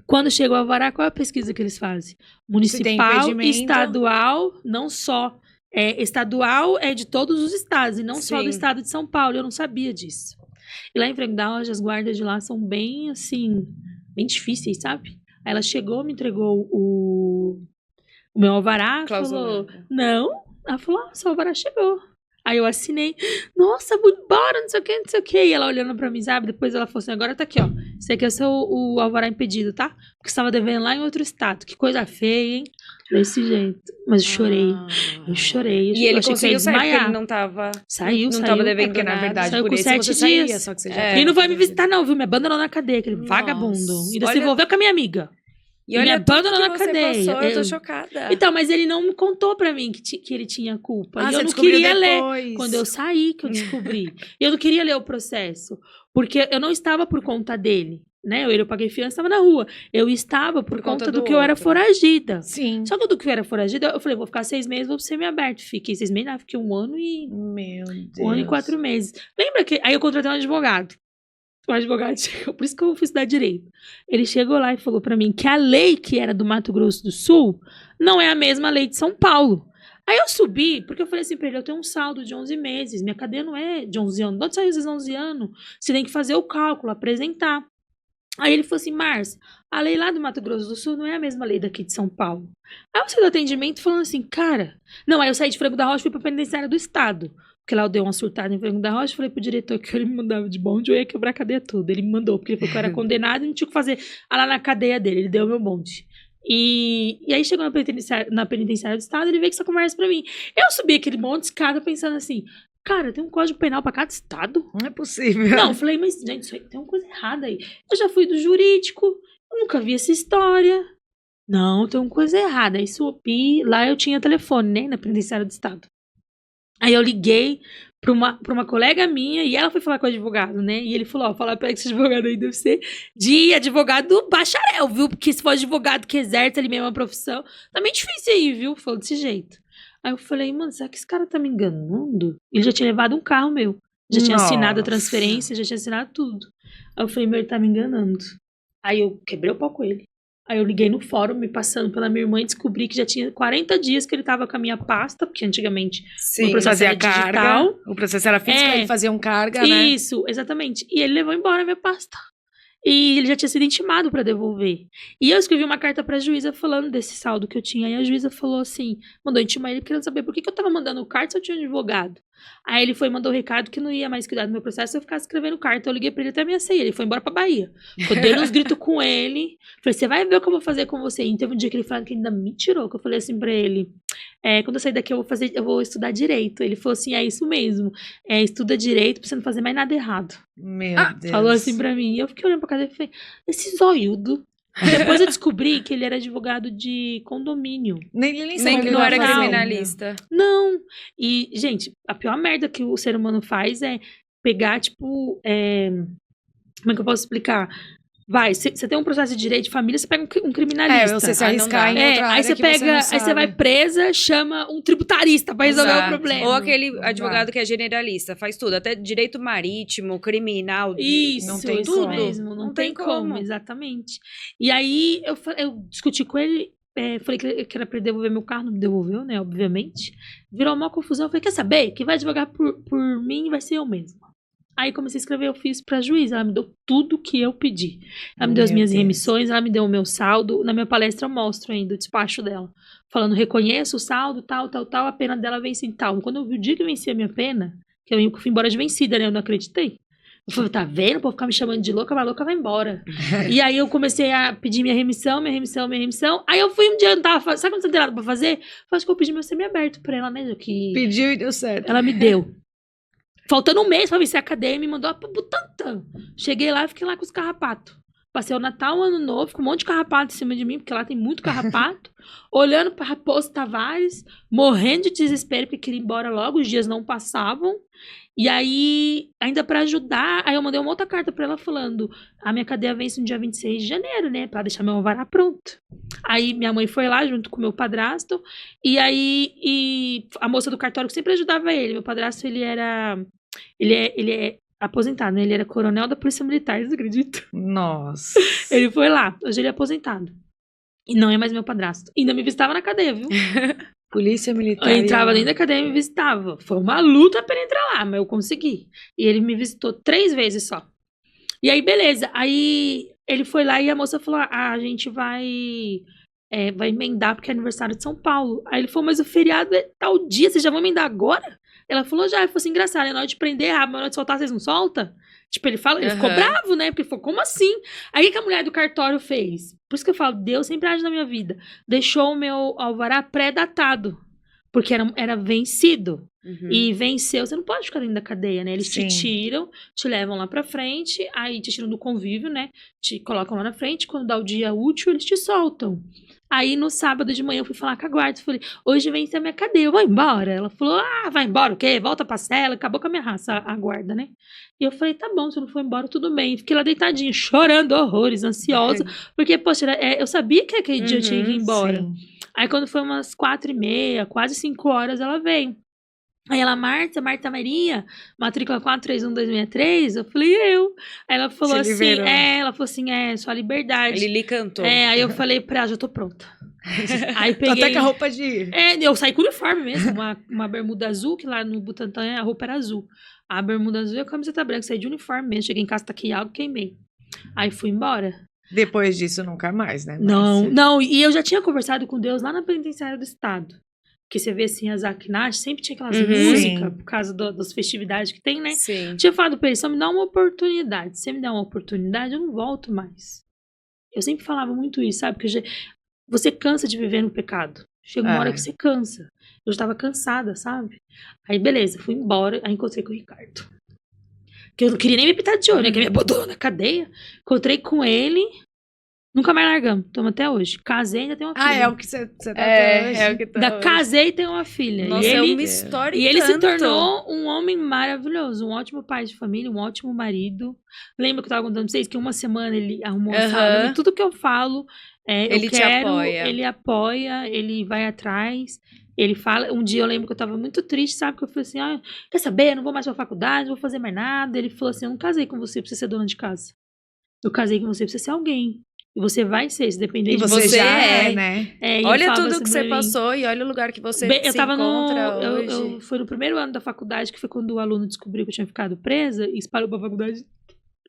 Speaker 3: Quando chegou a alvará, qual é a pesquisa que eles fazem? Municipal, estadual, não só. Estadual é de todos os estados, e não só do estado de São Paulo. Eu não sabia disso. E lá em Franco da Rocha, as guardas de lá são bem, assim, bem difíceis, sabe? Aí ela chegou, me entregou o meu alvará, falou, não. Ela falou, seu alvará chegou. Aí eu assinei, nossa, vou embora, não sei o que, não sei o que. E ela olhando pra mim, sabe? Depois ela falou assim, agora tá aqui, ó. Esse aqui é o alvará impedido, tá? Porque você estava devendo lá em outro estado. Que coisa feia, hein? Desse jeito. Mas eu chorei. Eu chorei.
Speaker 2: E ele conseguiu sair porque ele não tava...
Speaker 3: Saiu.
Speaker 2: Tava devendo
Speaker 1: Porque, na verdade,
Speaker 3: saiu
Speaker 1: por
Speaker 3: com
Speaker 1: isso
Speaker 3: 7
Speaker 1: você
Speaker 3: dias.
Speaker 1: saía, só que você já
Speaker 3: Ele não foi me visitar não, viu? Me abandonou na cadeia, aquele
Speaker 1: Nossa.
Speaker 3: vagabundo. Ainda se
Speaker 2: Olha-
Speaker 3: envolveu com a minha amiga.
Speaker 2: E olha
Speaker 3: me
Speaker 2: tudo
Speaker 3: abandonou
Speaker 2: que
Speaker 3: na
Speaker 2: você
Speaker 3: cadeia.
Speaker 2: passou, eu tô chocada.
Speaker 3: Então, mas ele não me contou pra mim que ele tinha culpa. E
Speaker 1: você
Speaker 3: eu não
Speaker 1: descobriu
Speaker 3: queria
Speaker 1: depois.
Speaker 3: ler. Quando eu saí, que eu descobri. Eu não queria ler o processo. Porque eu não estava por conta dele. Né? Eu paguei fiança, estava na rua. Eu estava por conta do que eu era
Speaker 2: outro.
Speaker 3: foragida.
Speaker 1: Sim.
Speaker 3: Só que do que eu era foragida, eu falei, vou ficar 6 meses, vou semi-aberto. Fiquei 6 meses, não, fiquei 1 ano e...
Speaker 1: Meu Deus.
Speaker 3: 1 ano e 4 meses. Lembra que... Aí eu contratei um advogado. O advogado chegou, por isso que eu fui estudar direito. Ele chegou lá e falou pra mim que a lei que era do Mato Grosso do Sul não é a mesma lei de São Paulo. Aí eu subi, porque eu falei assim pra ele, eu tenho um saldo de 11 meses, minha cadeia não é de 11 anos. De onde saiu esses 11 anos? Você tem que fazer o cálculo, apresentar. Aí ele falou assim, Márcia, a lei lá do Mato Grosso do Sul não é a mesma lei daqui de São Paulo. Aí eu saí do atendimento falando assim, cara... Não, aí eu saí de Franco da Rocha e fui pra penitenciária do estado. Porque lá eu dei uma surtada em Franco da Rocha, falei pro diretor que ele me mandava de bonde, eu ia quebrar a cadeia toda. Ele me mandou, porque ele falou que eu era condenado e não tinha o que fazer lá na cadeia dele. Ele deu meu bonde. E aí chegou na penitenciária do estado, ele veio com essa conversa pra mim. Eu subi aquele monte de escada pensando assim, cara, tem um código penal pra cada estado?
Speaker 1: Não é possível.
Speaker 3: Não, eu falei, mas gente, isso aí tem uma coisa errada aí. Eu já fui do jurídico, eu nunca vi essa história. Não, tem uma coisa errada. Aí subi, lá eu tinha telefone, né, na penitenciária do estado. Aí eu liguei pra uma colega minha e ela foi falar com o advogado, né? E ele falou, ó, fala pra esse advogado aí deve ser de advogado bacharel, viu? Porque se for advogado que exerce ali mesmo a profissão, tá meio difícil aí, viu? Falou desse jeito. Aí eu falei, mano, será que esse cara tá me enganando? Ele já tinha levado um carro meu. Já tinha assinado a transferência, já tinha assinado tudo. Aí eu falei, meu, ele tá me enganando. Aí eu quebrei o pau com ele. Aí eu liguei no fórum, me passando pela minha irmã e descobri que já tinha 40 dias que ele tava com a minha pasta, porque antigamente
Speaker 1: Sim,
Speaker 3: o processo
Speaker 1: fazia
Speaker 3: era
Speaker 1: carga.
Speaker 3: digital.
Speaker 1: O processo era físico, ele fazia um carga, né?
Speaker 3: Isso, exatamente. E ele levou embora a minha pasta. E ele já tinha sido intimado pra devolver. E eu escrevi uma carta pra juíza falando desse saldo que eu tinha. E a juíza falou assim, mandou intimar ele querendo saber por que eu tava mandando carta se eu tinha um advogado. Aí ele foi e mandou o recado que não ia mais cuidar do meu processo se eu ficasse escrevendo carta. Eu liguei pra ele até ameacei. Ele foi embora pra Bahia. Eu dei uns gritos com ele. Falei, você vai ver o que eu vou fazer com você. E teve um dia que ele falou que ainda me tirou. Que eu falei assim pra ele, quando eu sair daqui eu vou estudar direito. Ele falou assim, é isso mesmo. Estuda direito pra você não fazer mais nada errado.
Speaker 1: Meu Deus.
Speaker 3: Falou assim pra mim. E eu fiquei olhando pra cara e falei, esse zoiudo. Depois eu descobri que ele era advogado de condomínio.
Speaker 1: Nem
Speaker 2: Nem
Speaker 1: sabia
Speaker 2: que
Speaker 1: que
Speaker 2: não era
Speaker 1: ele fazia.
Speaker 2: criminalista.
Speaker 3: Não. E, gente, a pior merda que o ser humano faz é pegar, tipo... como é que eu posso explicar? Vai, você tem um processo de direito de família, você pega um criminalista.
Speaker 1: Você se
Speaker 2: Ah, não
Speaker 1: arriscar
Speaker 2: dá.
Speaker 1: em outra área
Speaker 3: Aí você
Speaker 1: que
Speaker 3: pega,
Speaker 1: você não
Speaker 3: aí
Speaker 1: sabe.
Speaker 3: você vai presa, chama um tributarista pra resolver
Speaker 2: Exato.
Speaker 3: o problema.
Speaker 2: Ou aquele
Speaker 1: Não
Speaker 2: advogado
Speaker 1: dá.
Speaker 2: que é generalista, faz tudo, até direito marítimo, criminal.
Speaker 3: Isso,
Speaker 1: Não tem
Speaker 3: isso
Speaker 1: como.
Speaker 3: mesmo, não tem como,
Speaker 2: como.
Speaker 3: exatamente. E aí eu discuti com ele, falei que era pra ele devolver meu carro, não me devolveu, né, obviamente. Virou uma confusão, eu falei, quer saber? Quem vai advogar por mim vai ser eu mesma. Aí comecei a escrever, eu fiz pra juiz, ela me deu tudo que eu pedi. Ela me deu as
Speaker 1: Meu
Speaker 3: minhas
Speaker 1: Deus.
Speaker 3: remissões, ela me deu o meu saldo. Na minha palestra eu mostro ainda o despacho dela. Falando, reconheço o saldo, tal, a pena dela vence em tal. Quando eu vi o dia que vencia a minha pena, que eu fui embora de vencida, né, eu não acreditei. Eu falei, tá vendo? O povo ficar me chamando de louca, mas louca vai embora. E aí eu comecei a pedir minha remissão. Aí eu fui um dia, sabe quando você não tem nada pra fazer? Eu acho que eu pedi meu semiaberto pra ela, né, que
Speaker 1: Pediu e deu certo.
Speaker 3: ela me deu. Faltando um mês pra vencer a cadeia, me mandou pro Butantã. Cheguei lá e fiquei lá com os carrapatos. Passei o Natal, o Ano Novo, com um monte de carrapato em cima de mim, porque lá tem muito carrapato. Olhando pra Raposo Tavares, morrendo de desespero, porque queria ir embora logo, os dias não passavam. E aí, ainda pra ajudar, aí eu mandei uma outra carta pra ela falando, a minha cadeia vence no dia 26 de janeiro, né, pra deixar meu alvará pronto. Aí minha mãe foi lá junto com meu padrasto, e aí a moça do cartório que sempre ajudava ele, meu padrasto, ele é aposentado, né, ele era coronel da Polícia Militar, você acredita?
Speaker 1: Nossa.
Speaker 3: Ele foi lá, hoje ele é aposentado. E não é mais meu padrasto. Ainda me visitava na cadeia, viu?
Speaker 1: Polícia Militar.
Speaker 3: Eu entrava dentro da cadeia e me visitava. Foi uma luta pra ele entrar lá, mas eu consegui. E ele me visitou 3 vezes só. E aí, beleza. Aí ele foi lá e a moça falou: a gente vai emendar porque é aniversário de São Paulo. Aí ele falou: mas o feriado é tal dia, vocês já vão emendar agora? Ela falou: já. Ele falou assim: engraçado, é na hora de prender rápido, na hora de soltar, vocês não soltam? Tipo, ele ficou bravo, né? Porque ele falou, como assim? Aí o que a mulher do cartório fez? Por isso que eu falo, Deus sempre age na minha vida. Deixou o meu alvará pré-datado. Porque era vencido.
Speaker 2: Uhum.
Speaker 3: E venceu, você não pode ficar dentro da cadeia, né? Eles
Speaker 1: Sim.
Speaker 3: te tiram, te levam lá pra frente, aí te tiram do convívio, né? Te colocam lá na frente, quando dá o dia útil, eles te soltam. Aí no sábado de manhã eu fui falar com a guarda, falei, hoje vence a minha cadeia, eu vou embora. Ela falou, vai embora o quê? Volta pra cela, acabou com a minha raça, a guarda, né? E eu falei, tá bom, se eu não for embora, tudo bem. Fiquei lá deitadinha, chorando horrores, ansiosa, porque, poxa, eu sabia que aquele dia eu tinha que ir embora.
Speaker 1: Sim.
Speaker 3: Aí quando foi umas 4h30, quase 5 horas, ela veio. Aí ela, Marta Maria, matrícula 431263, eu falei, eu. Aí ela falou
Speaker 1: Se
Speaker 3: assim,
Speaker 1: liberou.
Speaker 3: ela falou assim, sua liberdade.
Speaker 2: Ele lhe cantou.
Speaker 3: Aí eu falei pra ela, já tô pronta. Aí
Speaker 1: Tô
Speaker 3: peguei...
Speaker 1: até com a roupa de ir.
Speaker 3: eu saí com o uniforme mesmo, uma bermuda azul, que lá no Butantã a roupa era azul. A bermuda azul e a camiseta branca, saí de uniforme mesmo, cheguei em casa, taquei água, queimei. Aí fui embora.
Speaker 1: Depois disso, nunca mais, né?
Speaker 3: Não, e eu já tinha conversado com Deus lá na penitenciária do estado. Porque você vê assim, a Zaknash sempre tinha aquelas músicas,
Speaker 1: Sim.
Speaker 3: por causa das festividades que tem, né?
Speaker 2: Sim.
Speaker 3: Eu tinha falado pra ele, só me dá uma oportunidade. Se você me dá uma oportunidade, eu não volto mais. Eu sempre falava muito isso, sabe? Porque você cansa de viver no pecado. Chega uma hora que você cansa. Eu já tava cansada, sabe? Aí, beleza, fui embora. Aí encontrei com o Ricardo. Que eu não queria nem me pitar de olho, né? Que me abandonou na cadeia. Encontrei com ele. Nunca mais largamos. Estamos até hoje. Casei e ainda tenho uma filha.
Speaker 1: É o que você tá até hoje.
Speaker 2: É o que tá hoje.
Speaker 3: Casei e tenho uma filha.
Speaker 2: Nossa,
Speaker 3: e
Speaker 2: é
Speaker 3: ele,
Speaker 2: uma história
Speaker 3: e ele se
Speaker 2: tanto.
Speaker 3: tornou um homem maravilhoso. Um ótimo pai de família, um ótimo marido. Lembra que eu tava contando pra vocês que uma semana ele arrumou um salário. Tudo que eu falo,
Speaker 2: Ele
Speaker 3: eu
Speaker 2: te
Speaker 3: quero,
Speaker 2: apoia.
Speaker 3: ele apoia, ele vai atrás. Ele fala, um dia eu lembro que eu tava muito triste, sabe? Que eu falei assim, quer saber? Eu não vou mais pra faculdade, não vou fazer mais nada. Ele falou assim, eu não casei com você pra você ser dona de casa. Eu casei com você pra você ser alguém. E você vai ser, se depender
Speaker 1: E
Speaker 3: de
Speaker 1: você
Speaker 2: você
Speaker 1: já
Speaker 2: é.
Speaker 1: né?
Speaker 3: E ele
Speaker 2: Olha
Speaker 3: falava
Speaker 2: tudo
Speaker 3: assim
Speaker 2: que
Speaker 3: pra
Speaker 2: você
Speaker 3: mim,
Speaker 2: passou e olha o lugar que você
Speaker 3: eu
Speaker 2: se
Speaker 3: tava
Speaker 2: encontra hoje.
Speaker 3: eu foi no primeiro ano da faculdade, que foi quando o aluno descobriu que eu tinha ficado presa e espalhou pra faculdade.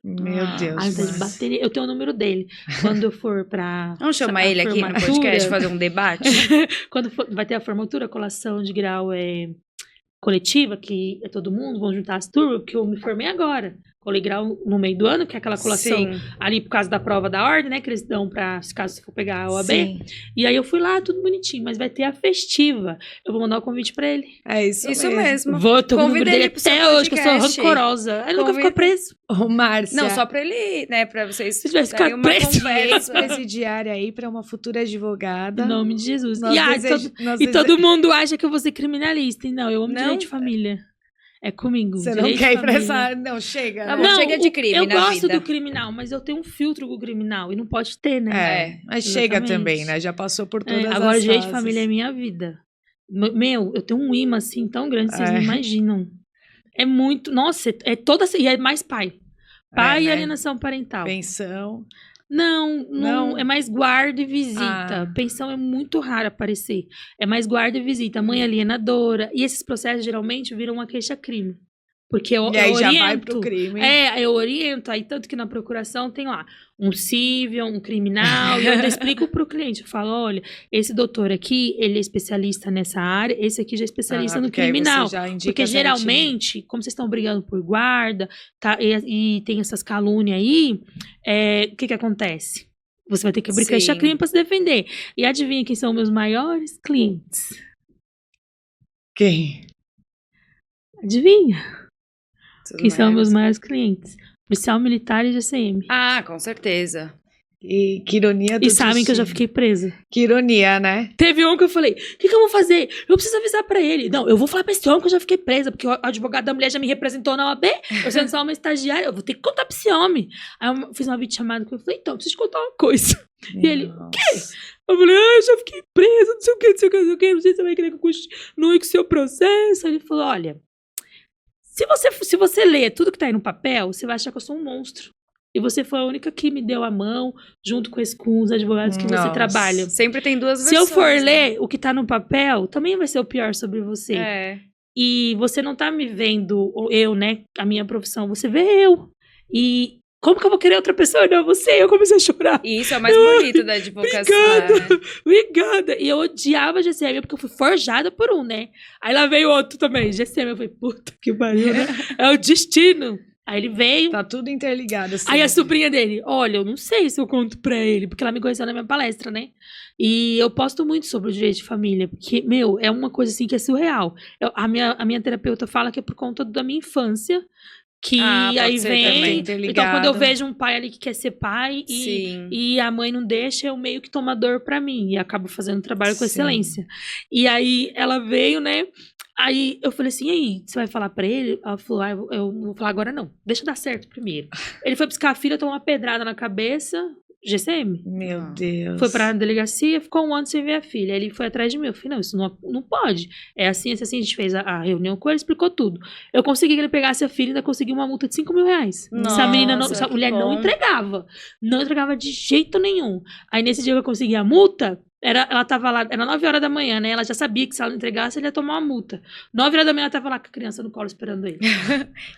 Speaker 1: Meu Deus.
Speaker 3: Ai, tá de bateria. Eu tenho o número dele. Quando eu for pra...
Speaker 2: Vamos chamar
Speaker 3: a
Speaker 2: ele aqui no
Speaker 3: formatura,
Speaker 2: podcast, fazer um debate?
Speaker 3: Quando vai ter a formatura, a colação de grau coletiva, que é todo mundo, vão juntar as turmas, porque eu me formei agora. colegial no meio do ano, que é aquela colação
Speaker 2: Sim.
Speaker 3: ali por causa da prova da ordem, né? Que eles dão pra, caso você for pegar a OAB.
Speaker 1: Sim.
Speaker 3: E aí eu fui lá, tudo bonitinho, mas vai ter a festiva. Eu vou mandar o convite pra ele.
Speaker 1: É isso
Speaker 2: Isso
Speaker 1: mesmo.
Speaker 2: mesmo.
Speaker 3: Vou, tô com o número
Speaker 2: Convida
Speaker 3: dele
Speaker 2: ele pro seu
Speaker 3: até hoje, que eu sou
Speaker 2: podcast.
Speaker 3: rancorosa. Ele nunca ficou
Speaker 2: Convida.
Speaker 3: preso.
Speaker 1: Ô, Márcia.
Speaker 2: Não, só pra ele, né? Pra vocês
Speaker 3: Se tivesse
Speaker 2: darem
Speaker 3: ficado
Speaker 2: uma
Speaker 3: preso.
Speaker 2: conversa.
Speaker 1: Ex-presidiária aí pra uma futura advogada.
Speaker 3: Em nome de Jesus.
Speaker 1: Nós
Speaker 3: E,
Speaker 1: deseja- nós
Speaker 3: e
Speaker 1: deseja-
Speaker 3: todo mundo acha que eu vou ser criminalista. E não, eu amo
Speaker 2: Não?
Speaker 3: direito de família. É comigo.
Speaker 1: Você não
Speaker 3: direito
Speaker 1: quer
Speaker 3: de
Speaker 1: ir pra
Speaker 3: família.
Speaker 1: essa... Não, chega.
Speaker 2: Tá
Speaker 1: né?
Speaker 2: bom, chega de crime
Speaker 3: eu
Speaker 2: na
Speaker 3: gosto
Speaker 2: vida.
Speaker 3: do criminal, mas eu tenho um filtro com o criminal. E não pode ter, né?
Speaker 1: É, mas chega
Speaker 3: Exatamente.
Speaker 1: tambem, né? Já passou por todas as
Speaker 3: Agora, direito de
Speaker 1: fases.
Speaker 3: família é minha vida. Meu, eu tenho um imã assim tão grande, vocês
Speaker 1: É.
Speaker 3: não imaginam. É muito. Nossa, é toda. E é mais pai. Pai e
Speaker 1: né?
Speaker 3: alienação parental.
Speaker 1: Pensão.
Speaker 3: Não, é mais guarda e visita.
Speaker 1: Ah.
Speaker 3: Pensão é muito raro aparecer. É mais guarda e visita. Mãe alienadora. E esses processos geralmente viram uma queixa-crime. Porque eu
Speaker 1: E aí já
Speaker 3: oriento.
Speaker 1: vai pro crime.
Speaker 3: Eu oriento. Aí, tanto que na procuração tem lá um cível, um criminal. E eu ainda explico pro cliente. Eu falo, olha, esse doutor aqui, ele é especialista nessa área. Esse aqui já é especialista no
Speaker 1: porque aí você
Speaker 3: criminal.
Speaker 1: já indica
Speaker 3: Porque
Speaker 1: certinho.
Speaker 3: geralmente, como vocês estão brigando por guarda, tá, e tem essas calúnias aí, o que acontece? Você vai ter que abrir
Speaker 2: Sim.
Speaker 3: queixa-crime para se defender. E adivinha quem são meus maiores clientes?
Speaker 1: Quem?
Speaker 3: Adivinha?
Speaker 2: Tudo
Speaker 3: Quem são
Speaker 2: mais.
Speaker 3: meus maiores clientes? Policial Militar e GCM.
Speaker 2: Ah, com certeza.
Speaker 1: E que ironia do
Speaker 3: E sabem que eu já
Speaker 1: destino.
Speaker 3: fiquei presa.
Speaker 1: Que ironia, né?
Speaker 3: Teve um que eu falei, o que eu vou fazer? Eu preciso avisar pra ele. Não, eu vou falar pra esse homem que eu já fiquei presa, porque o advogado da mulher já me representou na OAB, eu sendo só uma estagiária, eu vou ter que contar pra esse homem. Aí eu fiz uma videochamada com ele, eu falei, então, eu preciso te contar uma coisa. E ele,
Speaker 1: o
Speaker 3: quê? Eu falei, eu já fiquei presa, não sei o que, não sei o que, não sei o que, não sei se você vai querer que eu continue com o seu processo. Aí ele falou, olha, se você ler tudo que tá aí no papel, você vai achar que eu sou um monstro. E você foi a única que me deu a mão, junto com os advogados que você
Speaker 1: Nossa.
Speaker 3: trabalha.
Speaker 2: Sempre tem duas
Speaker 3: Se eu
Speaker 2: versões.
Speaker 3: for
Speaker 2: né?
Speaker 3: ler o que tá no papel, também vai ser o pior sobre você.
Speaker 2: É.
Speaker 3: E você não tá me vendo, eu, né, a minha profissão, você vê eu. E como que eu vou querer outra pessoa? Não, você. Eu comecei a chorar.
Speaker 2: E isso é o mais bonito da advocacia.
Speaker 3: Obrigada.
Speaker 2: né?
Speaker 3: Obrigada. E eu odiava GCM, porque eu fui forjada por um, né? Aí lá veio outro também, GCM. Eu falei, puta que pariu, né? É o destino. Aí ele veio.
Speaker 1: Tá tudo interligado. Assim.
Speaker 3: Aí a sobrinha dele, olha, eu não sei se eu conto pra ele, porque ela me conheceu na minha palestra, né? E eu posto muito sobre o direito de família, porque, meu, é uma coisa assim que é surreal. A minha terapeuta fala que é por conta da minha infância, que
Speaker 2: Pode
Speaker 3: aí
Speaker 2: ser
Speaker 3: vem.
Speaker 2: também.
Speaker 3: Então, quando eu vejo um pai ali que quer ser pai
Speaker 2: Sim.
Speaker 3: e a mãe não deixa, eu meio que tomo dor pra mim e acabo fazendo trabalho com
Speaker 1: Sim.
Speaker 3: excelência. E aí ela veio, né? Aí eu falei assim, e aí, você vai falar pra ele? Ela falou, eu não vou falar agora não, deixa dar certo primeiro. Ele foi buscar a filha, tomou uma pedrada na cabeça, GCM.
Speaker 1: Meu Deus.
Speaker 3: Foi pra delegacia, ficou um ano sem ver a filha. Aí ele foi atrás de mim. Eu falei, não, isso não pode. É assim, assim, a gente fez a reunião com ele, explicou tudo. Eu consegui que ele pegasse a filha e ainda consegui uma multa de 5 mil reais. Essa menina,
Speaker 2: Nossa,
Speaker 3: essa
Speaker 2: que
Speaker 3: mulher não
Speaker 2: bom.
Speaker 3: entregava. Não entregava de jeito nenhum. Aí nesse dia que eu consegui a multa, ela tava lá, era 9 horas da manhã, né? Ela já sabia que se ela não entregasse, ele ia tomar uma multa. 9 horas da manhã ela tava lá com a criança no colo esperando ele.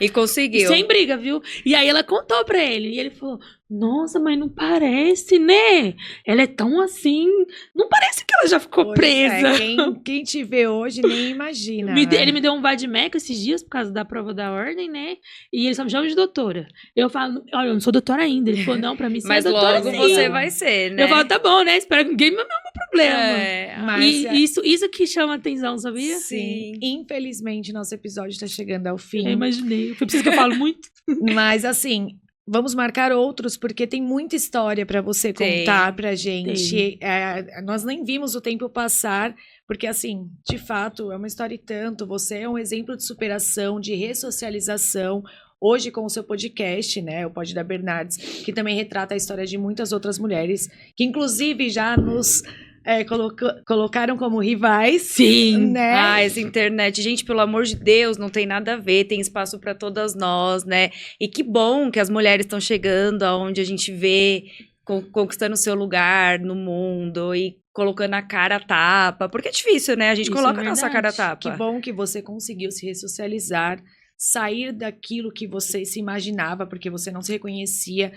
Speaker 2: E conseguiu.
Speaker 3: Sem briga, viu? E aí ela contou pra ele. E ele falou, nossa, mas não parece, né? Ela é tão assim. Não parece que ela já ficou
Speaker 1: Pois
Speaker 3: presa.
Speaker 1: é, quem te vê hoje nem imagina.
Speaker 3: Ele me deu um vadimeco esses dias por causa da prova da ordem, né? E ele só me chama de doutora. Eu falo, olha, eu não sou doutora ainda. Ele falou, não, pra mim você
Speaker 2: Mas
Speaker 3: é doutora
Speaker 2: logo
Speaker 3: sim.
Speaker 2: você vai ser, né?
Speaker 3: Eu falo, tá bom, né? Espero que ninguém me arruma problema.
Speaker 2: É.
Speaker 1: Márcia,
Speaker 3: E isso que chama atenção, sabia?
Speaker 1: Sim. Infelizmente, nosso episódio tá chegando ao fim.
Speaker 3: Eu imaginei. Foi preciso que eu falo muito.
Speaker 1: Mas assim, vamos marcar outros, porque tem muita história pra você
Speaker 2: Tem.
Speaker 1: contar pra gente. Nós nem vimos o tempo passar, porque assim, de fato, é uma história e tanto. Você é um exemplo de superação, de ressocialização. Hoje com o seu podcast, né, o Pod da Bernardes, que também retrata a história de muitas outras mulheres, que inclusive já nos colocaram como rivais.
Speaker 3: Sim.
Speaker 1: Né?
Speaker 2: Ah, essa internet, gente, pelo amor de Deus, não tem nada a ver, tem espaço pra todas nós, né? E que bom que as mulheres estão chegando aonde a gente vê, conquistando seu lugar no mundo e colocando a cara a tapa, porque é difícil, né? A gente
Speaker 3: Isso
Speaker 2: coloca
Speaker 3: é
Speaker 2: a nossa
Speaker 3: verdade.
Speaker 2: cara a tapa.
Speaker 1: Que bom que você conseguiu se ressocializar, sair daquilo que você se imaginava, porque você não se reconhecia.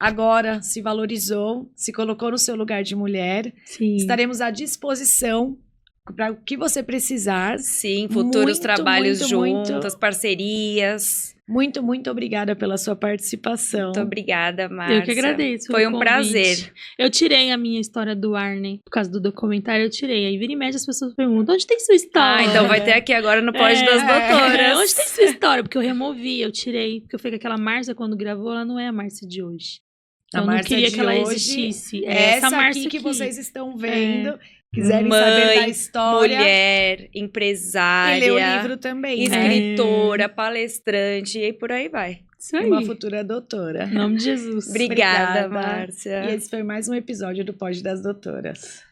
Speaker 1: Agora se valorizou, se colocou no seu lugar de mulher.
Speaker 3: Sim.
Speaker 1: Estaremos à disposição para o que você precisar.
Speaker 2: Sim, futuros
Speaker 1: Muito,
Speaker 2: trabalhos
Speaker 1: muito,
Speaker 2: juntas, parcerias.
Speaker 1: Muito, muito obrigada pela sua participação.
Speaker 2: Muito obrigada, Márcia.
Speaker 3: Eu que agradeço.
Speaker 2: Foi
Speaker 3: o
Speaker 2: um
Speaker 3: convite.
Speaker 2: prazer.
Speaker 3: Eu tirei a minha história do Arne, por causa do documentário, eu tirei. Aí vira e mexe as pessoas perguntam, onde tem sua história?
Speaker 2: Ah, então vai ter aqui agora no Pod das Doutoras.
Speaker 3: Onde tem sua história? Porque eu removi, eu tirei. Porque eu falei que aquela Márcia, quando gravou, ela não é a Márcia de hoje.
Speaker 1: A
Speaker 3: Eu não
Speaker 1: Márcia
Speaker 3: queria
Speaker 1: de
Speaker 3: que ela
Speaker 1: hoje
Speaker 3: existisse.
Speaker 1: É essa
Speaker 3: Márcia
Speaker 1: aqui que vocês estão vendo. Quiserem
Speaker 2: Mãe,
Speaker 1: saber da história.
Speaker 2: mulher,
Speaker 1: E
Speaker 2: empresária,
Speaker 1: ler o livro também, né?
Speaker 2: escritora, palestrante e por aí vai.
Speaker 3: Isso
Speaker 1: E
Speaker 3: aí.
Speaker 1: uma futura doutora.
Speaker 3: Em nome de Jesus.
Speaker 2: Obrigada,
Speaker 1: Obrigada.
Speaker 2: Márcia.
Speaker 1: E esse foi mais um episódio do Pod das Doutoras.